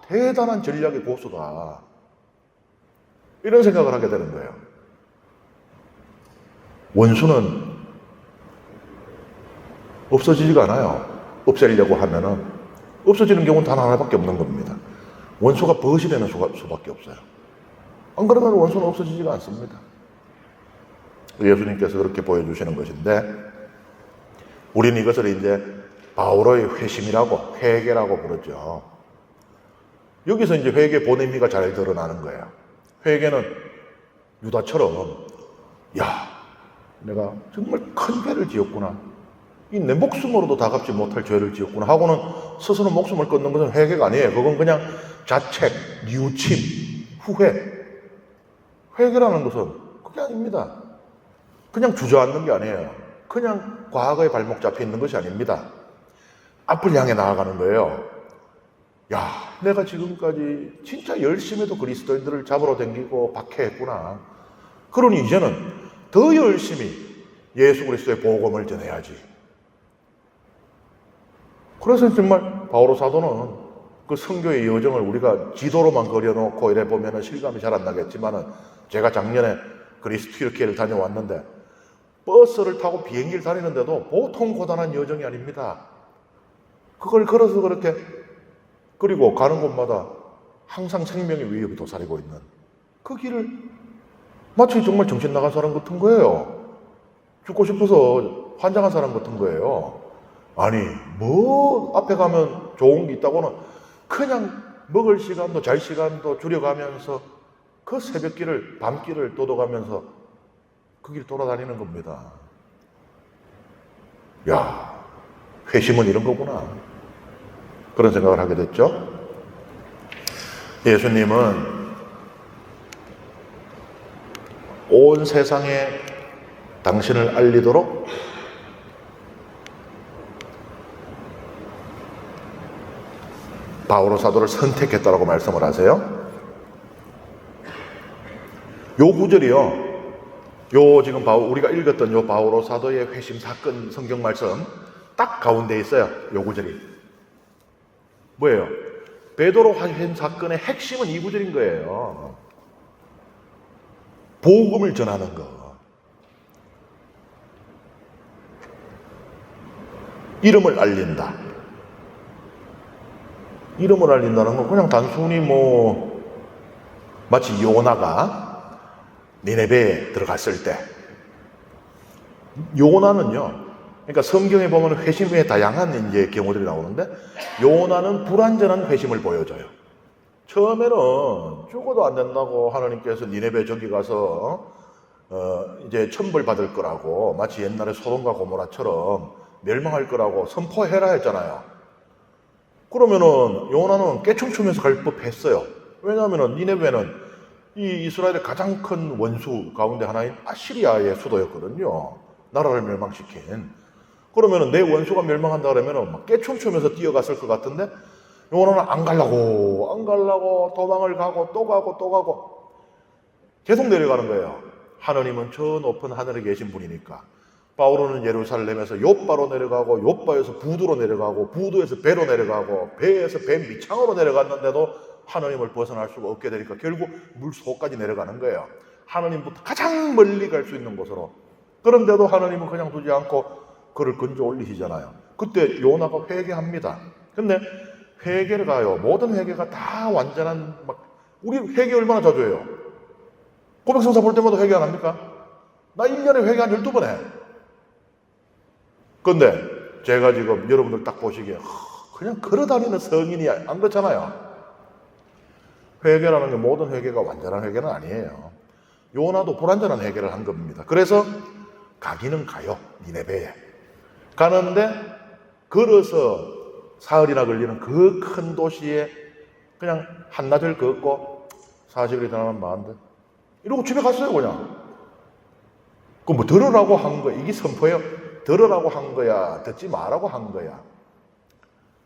대단한 전략의 고수다. 이런 생각을 하게 되는 거예요. 원수는 없어지지가 않아요. 없애려고 하면은 없어지는 경우는 단 하나밖에 없는 겁니다. 원수가 벗이 되는 수밖에 없어요. 안 그러면 원수는 없어지지가 않습니다. 예수님께서 그렇게 보여주시는 것인데 우리는 이것을 이제 바오로의 회심이라고, 회개라고 부르죠. 여기서 이제 회개 본의미가 잘 드러나는 거예요. 회개는 유다처럼 내가 정말 큰 죄를 지었구나. 이 내 목숨으로도 다 갚지 못할 죄를 지었구나 하고는 스스로 목숨을 끊는 것은 회개가 아니에요. 그건 그냥 자책, 뉘우침, 후회. 회개라는 것은 그게 아닙니다. 그냥 주저앉는 게 아니에요. 그냥 과거에 발목 잡혀 있는 것이 아닙니다. 앞을 향해 나아가는 거예요. 야, 내가 지금까지 진짜 열심히 해도 그리스도인들을 잡으러 다니고 박해했구나. 그러니 이제는 더 열심히 예수 그리스도의 복음을 전해야지. 그래서 정말 바오로 사도는 그 선교의 여정을 우리가 지도로만 그려놓고 이래 보면 실감이 잘 안 나겠지만은, 제가 작년에 그리스 튀르키예를 다녀왔는데 버스를 타고 비행기를 다니는데도 보통 고단한 여정이 아닙니다. 그걸 걸어서 그렇게, 그리고 가는 곳마다 항상 생명의 위협이 도사리고 있는 그 길을 마치 정말 정신 나간 사람 같은 거예요. 죽고 싶어서 환장한 사람 같은 거예요. 아니, 뭐 앞에 가면 좋은 게 있다고는 그냥 먹을 시간도 잘 시간도 줄여가면서 그 새벽길을, 밤길을 도도가면서 그 길 돌아다니는 겁니다. 야, 회심은 이런 거구나. 그런 생각을 하게 됐죠. 예수님은 온 세상에 당신을 알리도록 바오로 사도를 선택했다라고 말씀을 하세요. 요 구절이요, 요 지금 우리가 읽었던 요 바오로 사도의 회심 사건 성경 말씀 딱 가운데 있어요. 요 구절이 뭐예요? 베드로 회심 사건의 핵심은 이 구절인 거예요. 복음을 전하는 거. 이름을 알린다. 이름을 알린다는 건 그냥 단순히 마치 요나가 니네베에 들어갔을 때, 요나는요, 그러니까 성경에 보면 회심의 다양한 이제 경우들이 나오는데, 요나는 불완전한 회심을 보여줘요. 처음에는 죽어도 안 된다고 하나님께서 니네베 저기 가서 이제 천벌 받을 거라고, 마치 옛날에 소돔과 고모라처럼 멸망할 거라고 선포해라 했잖아요. 그러면은 요나는 깨춤추면서 갈 법했어요. 왜냐하면은 니네베는 이 이스라엘의 가장 큰 원수 가운데 하나인 아시리아의 수도였거든요. 나라를 멸망시킨. 그러면은 내 원수가 멸망한다 그러면은 막 깨춤추면서 뛰어갔을 것 같은데, 요나는 안 가려고 도망을 가고 또 가고 계속 내려가는 거예요. 하느님은 저 높은 하늘에 계신 분이니까. 바오로는 예루살렘에서 욥바로 내려가고, 욥바에서 부두로 내려가고, 부두에서 배로 내려가고, 배에서 배 밑창으로 내려갔는데도 하나님을 벗어날 수가 없게 되니까 결국 물속까지 내려가는 거예요. 하나님부터 가장 멀리 갈 수 있는 곳으로. 그런데도 하나님은 그냥 두지 않고 그를 건져 올리시잖아요. 그때 요나가 회개합니다. 근데 회개를 가요. 모든 회개가 다 완전한, 우리 회개 얼마나 자주 해요? 고백성사 볼 때마다 회개 안 합니까? 나 1년에 회개 한 12번 해. 근데 제가 지금 여러분들 딱 보시기에 그냥 걸어다니는 성인이 안 그렇잖아요. 회개라는 게 모든 회개가 완전한 회개는 아니에요. 요나도 불완전한 회개를 한 겁니다. 그래서 가기는 가요. 니네베에 가는데, 걸어서 사흘이나 걸리는 그 큰 도시에 그냥 한낮을 걷고 40일이 지나면 많은데 이러고 집에 갔어요. 그냥. 그럼 들으라고 한 거야? 이게 선포예요? 들으라고 한 거야? 듣지 마라고 한 거야?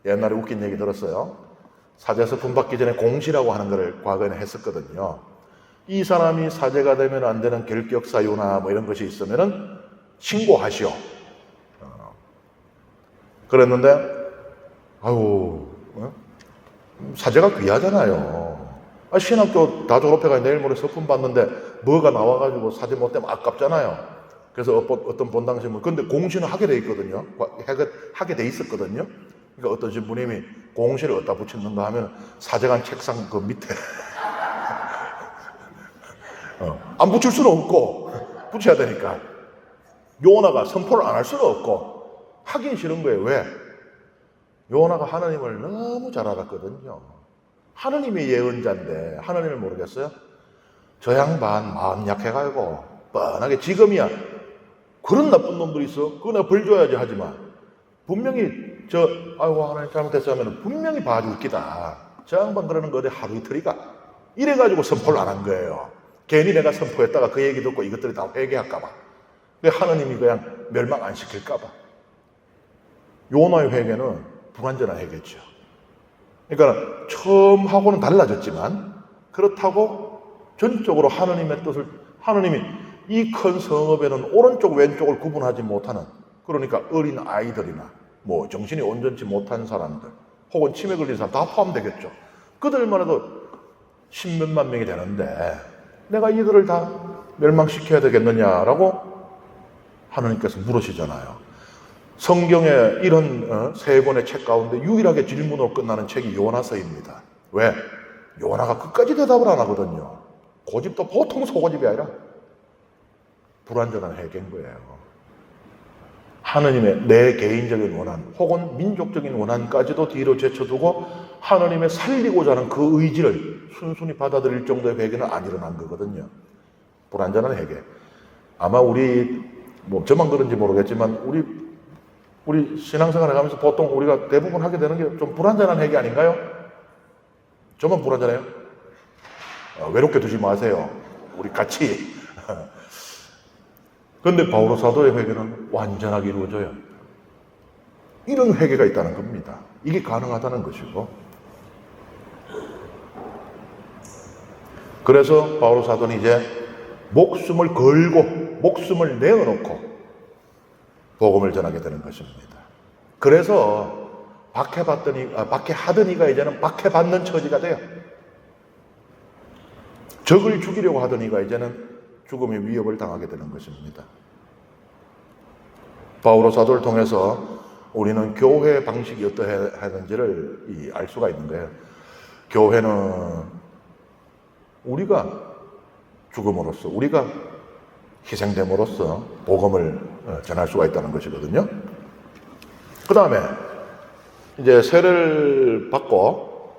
옛날에 웃긴 얘기 들었어요. 사제에서 분받기 전에 공시라고 하는 걸 과거에는 했었거든요. 이 사람이 사제가 되면 안 되는 결격사유나 이런 것이 있으면은 신고하시오. 그랬는데, 사제가 귀하잖아요. 신학교 다 졸업해가 내일 모레 서품 받는데 뭐가 나와가지고 사제 못 되면 아깝잖아요. 그래서 어떤 본당신문, 근데 공시는 하게 돼 있거든요. 하게 돼 있었거든요. 그러니까 어떤 신부님이 공시를 어디다 붙였는가 하면 사제관 책상 그 밑에 안 붙일 수는 없고 붙여야 되니까 요나가 선포를 안 할 수는 없고 하긴 싫은 거예요. 왜? 요나가 하나님을 너무 잘 알았거든요. 하나님이 예언자인데 하나님을 모르겠어요? 저 양반 마음 약해가지고 뻔하게 지금이야 그런 나쁜 놈들이 있어. 그거 내가 벌 줘야지 하지만 분명히 아이고 하나님 잘못했어 하면 분명히 봐줄 기다. 저 양반 그러는 거 어디 하루 이틀이가 이래가지고 선포를 안 한 거예요. 괜히 내가 선포했다가 그 얘기 듣고 이것들이 다 회개할까봐. 근데 하나님이 그냥 멸망 안 시킬까봐. 요나의 회개는 불완전한 회개죠. 그러니까 처음하고는 달라졌지만 그렇다고 전적으로 하나님의 뜻을, 하나님이 이 큰 성읍에는 오른쪽 왼쪽을 구분하지 못하는, 그러니까 어린 아이들이나 뭐 정신이 온전치 못한 사람들 혹은 치매 걸린 사람 다 포함되겠죠. 그들만 해도 십몇만 명이 되는데 내가 이들을 다 멸망시켜야 되겠느냐라고 하나님께서 물으시잖아요. 성경에 이런 세 권의 책 가운데 유일하게 질문으로 끝나는 책이 요나서입니다. 왜? 요나가 끝까지 대답을 안 하거든요. 고집도 보통 소고집이 아니라 불완전한 회개인 거예요. 하나님의 내 개인적인 원한 혹은 민족적인 원한까지도 뒤로 제쳐두고 하나님의 살리고자 하는 그 의지를 순순히 받아들일 정도의 회개는 안 일어난 거거든요. 불완전한 회개. 아마 뭐 저만 그런지 모르겠지만 우리 신앙생활을 하면서 보통 우리가 대부분 하게 되는 게 좀 불완전한 회개 아닌가요? 저만 불완전해요? 외롭게 두지 마세요. 우리 같이. 그런데 바오로 사도의 회개는 완전하게 이루어져요. 이런 회개가 있다는 겁니다. 이게 가능하다는 것이고. 그래서 바오로 사도는 이제 목숨을 걸고 목숨을 내어놓고 복음을 전하게 되는 것입니다. 그래서 박해하던 이가 이제는 박해받는 처지가 돼요. 적을 죽이려고 하던 이가 이제는 죽음의 위협을 당하게 되는 것입니다. 바오로 사도를 통해서 우리는 교회 방식이 어떠했는지를 알 수가 있는 거예요. 교회는 우리가 죽음으로써, 우리가 희생됨으로써 복음을 전할 수가 있다는 것이거든요. 그 다음에 이제 세례를 받고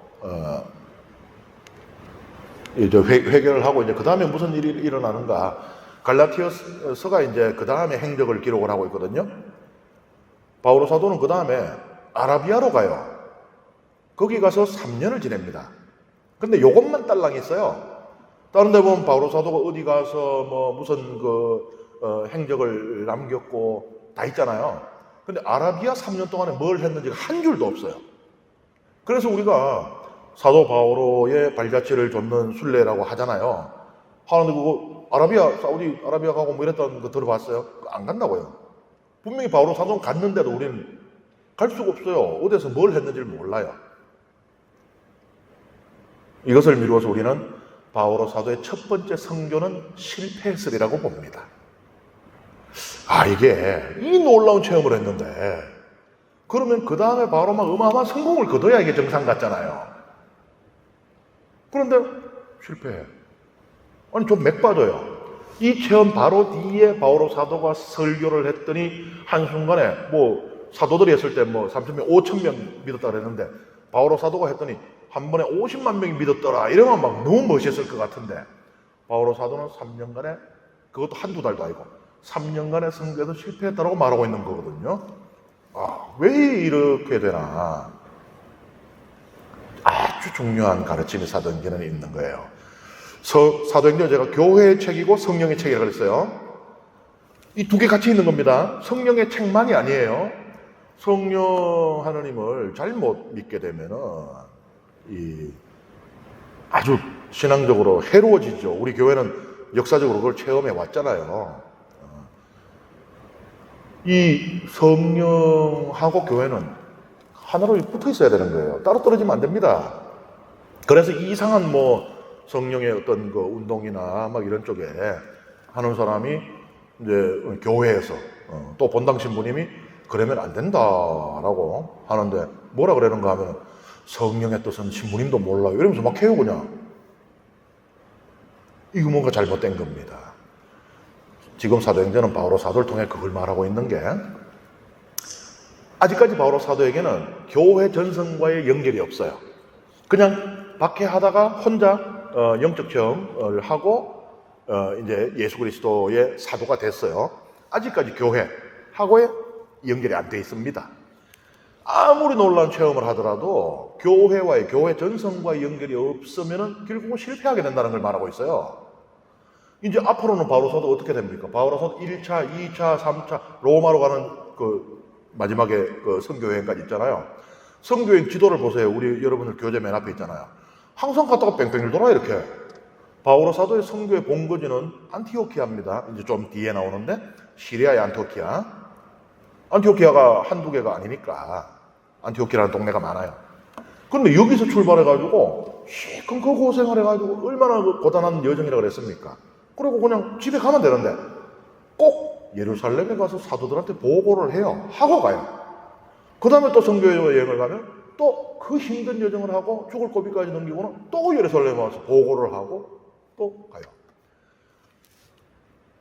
이제 회개를 하고 이제 그 다음에 무슨 일이 일어나는가? 갈라티아서가 이제 그 다음에 행적을 기록을 하고 있거든요. 바오로 사도는 그 다음에 아라비아로 가요. 거기 가서 3년을 지냅니다. 근데 요것만 딸랑이 있어요. 다른 데 보면 바오로 사도가 어디 가서 뭐 무슨 행적을 남겼고 다 있잖아요. 근데 아라비아 3년 동안에 뭘 했는지가 한 줄도 없어요. 그래서 우리가 사도 바오로의 발자취를 줬는 순례라고 하잖아요. 하는데 그거 사우디 아라비아 가고 뭐 이랬다는 거 들어봤어요? 안 간다고요. 분명히 바오로 사도는 갔는데도 우리는 갈 수가 없어요. 어디서 뭘 했는지를 몰라요. 이것을 미루어서 우리는 바오로 사도의 첫 번째 선교는 실패했으리라고 봅니다. 이게 이 놀라운 체험을 했는데 그러면 그 다음에 바로 막 어마어마한 성공을 거둬야 이게 정상 같잖아요. 그런데 실패해. 아니 좀 맥빠져요. 이 체험 바로 뒤에 바오로 사도가 설교를 했더니 한순간에 뭐 사도들이 했을 때 뭐 3,000명, 5,000명 믿었다 그랬는데 바오로 사도가 했더니 한 번에 50만 명이 믿었더라. 이러면 막 너무 멋있을 것 같은데 바오로 사도는 3년간에, 그것도 한두 달도 아니고 3년간의 선교에서 실패했다고 말하고 있는 거거든요. 왜 이렇게 되나? 아주 중요한 가르침이 사도행전에 있는 거예요. 사도행전 제가 교회의 책이고 성령의 책이라고 그랬어요. 이 두 개 같이 있는 겁니다. 성령의 책만이 아니에요. 성령 하나님을 잘못 믿게 되면은 아주 신앙적으로 해로워지죠. 우리 교회는 역사적으로 그걸 체험해 왔잖아요. 이 성령하고 교회는 하나로 붙어 있어야 되는 거예요. 따로 떨어지면 안 됩니다. 그래서 이상한 뭐 성령의 어떤 그 운동이나 막 이런 쪽에 하는 사람이 이제 교회에서 또 본당 신부님이 그러면 안 된다라고 하는데 뭐라 그러는가 하면 성령의 뜻은 신부님도 몰라요. 이러면서 막 해요 그냥. 이거 뭔가 잘못된 겁니다. 지금 사도행전은 바오로 사도를 통해 그걸 말하고 있는 게 아직까지 바오로 사도에게는 교회 전성과의 연결이 없어요. 그냥 박해하다가 혼자 영적 체험을 하고 이제 예수 그리스도의 사도가 됐어요. 아직까지 교회하고의 연결이 안 돼 있습니다. 아무리 놀라운 체험을 하더라도 교회 전성과의 연결이 없으면 결국은 실패하게 된다는 걸 말하고 있어요. 이제 앞으로는 바울오 사도 어떻게 됩니까? 바울오 사도 1차, 2차, 3차 로마로 가는 그 마지막에 그 선교여행까지 있잖아요. 선교여행 지도를 보세요. 우리 여러분들 교재 맨 앞에 있잖아요. 항상 갔다가 뺑뺑이 돌아 이렇게. 바울오 사도의 선교의 본거지는 안티오키아입니다. 이제 좀 뒤에 나오는데 시리아의 안티오키아. 안티오키아가 한두 개가 아니니까 안티오키아라는 동네가 많아요. 그런데 여기서 출발해가지고 시큰 그 고생을 해가지고 얼마나 그 고단한 여정이라고 그랬습니까? 그리고 그냥 집에 가면 되는데 꼭 예루살렘에 가서 사도들한테 보고를 해요. 하고 가요. 그 다음에 또 선교여행을 가면 또 그 힘든 여정을 하고 죽을 고비까지 넘기고는 또 예루살렘에 와서 보고를 하고 또 가요.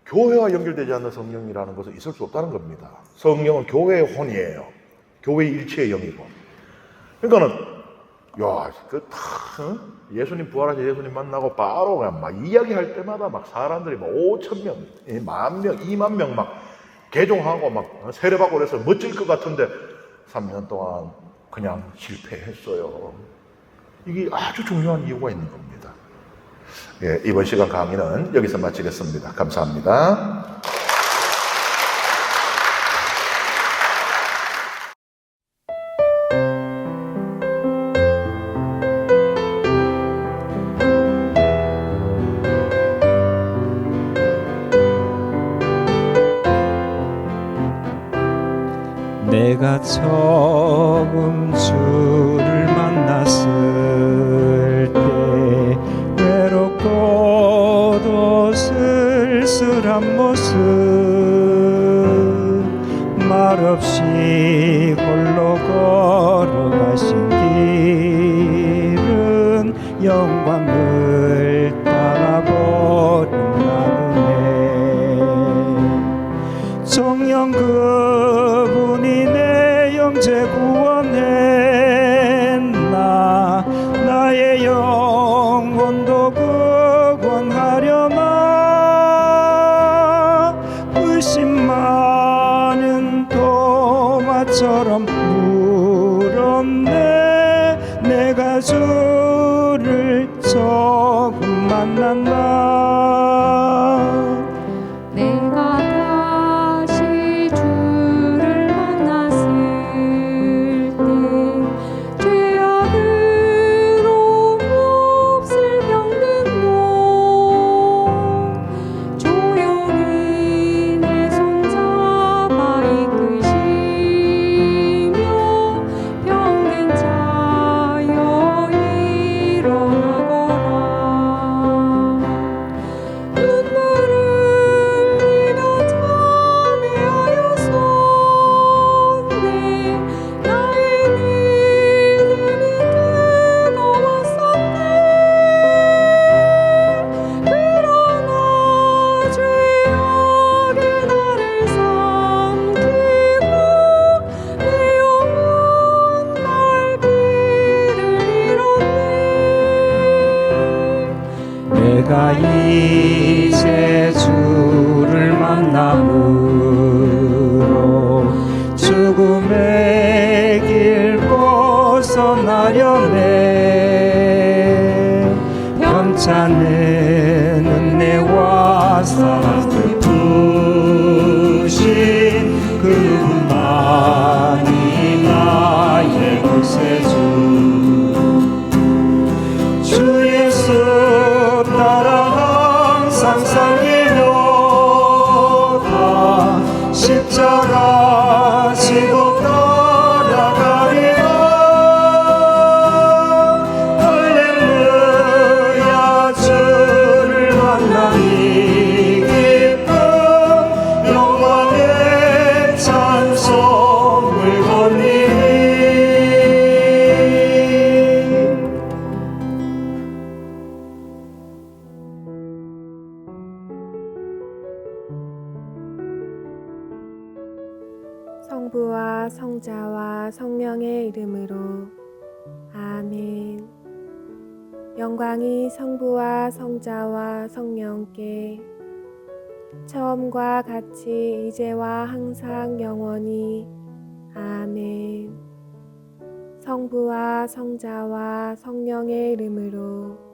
교회와 연결되지 않는 성령이라는 것은 있을 수 없다는 겁니다. 성령은 교회의 혼이에요. 교회의 일체의 영이고. 그러니까는 예수님 부활하신 예수님 만나고 바로 그냥 막 이야기할 때마다 막 사람들이 막 5,000명, 10,000명, 20,000명 막 개종하고 막 세례받고 그래서 멋질 것 같은데 3년 동안 그냥 실패했어요. 이게 아주 중요한 이유가 있는 겁니다. 예, 이번 시간 강의는 여기서 마치겠습니다. 감사합니다. 내가 처음 주를 만났을 때 외롭고도 쓸쓸한 모습 말없이 홀로 걸어가신 길은 영광을 따라버린 나누네. 정녕 그분이 내 영재 구원했나 나의 영혼도 구원하려나 의심 많은 도마처럼 물었네. 내가 주를 조금 만났나. 내가 다시 주를 만났을 때 죄악으로 몹쓸 병든 몸 조용히 내 손잡아 이끄시며 병든 자여 일어나거라. 눈물을 흘리며 참회하였었네. 나의 믿음이 뜨거웠었네. 그러나 죄악이 나를 삼키고 내 영혼 갈 길을 잃었네. 내가 이제 주를 만남으로 죽음의 길 벗어나려네. 편찮은 은혜와 사랑 베푸신 그분만이 나의 구세주. 주 예수 따라 항상 살기려다 십자가 지고 따라가리라. 할렐루야. 주를 만난 이 기쁨 영광의 찬송을 건니니. 성부와 성자와 성령의 이름으로 아멘. 영광이 성부와 성자와 성령께 처음과 같이 이제와 항상 영원히 아멘. 성부와 성자와 성령의 이름으로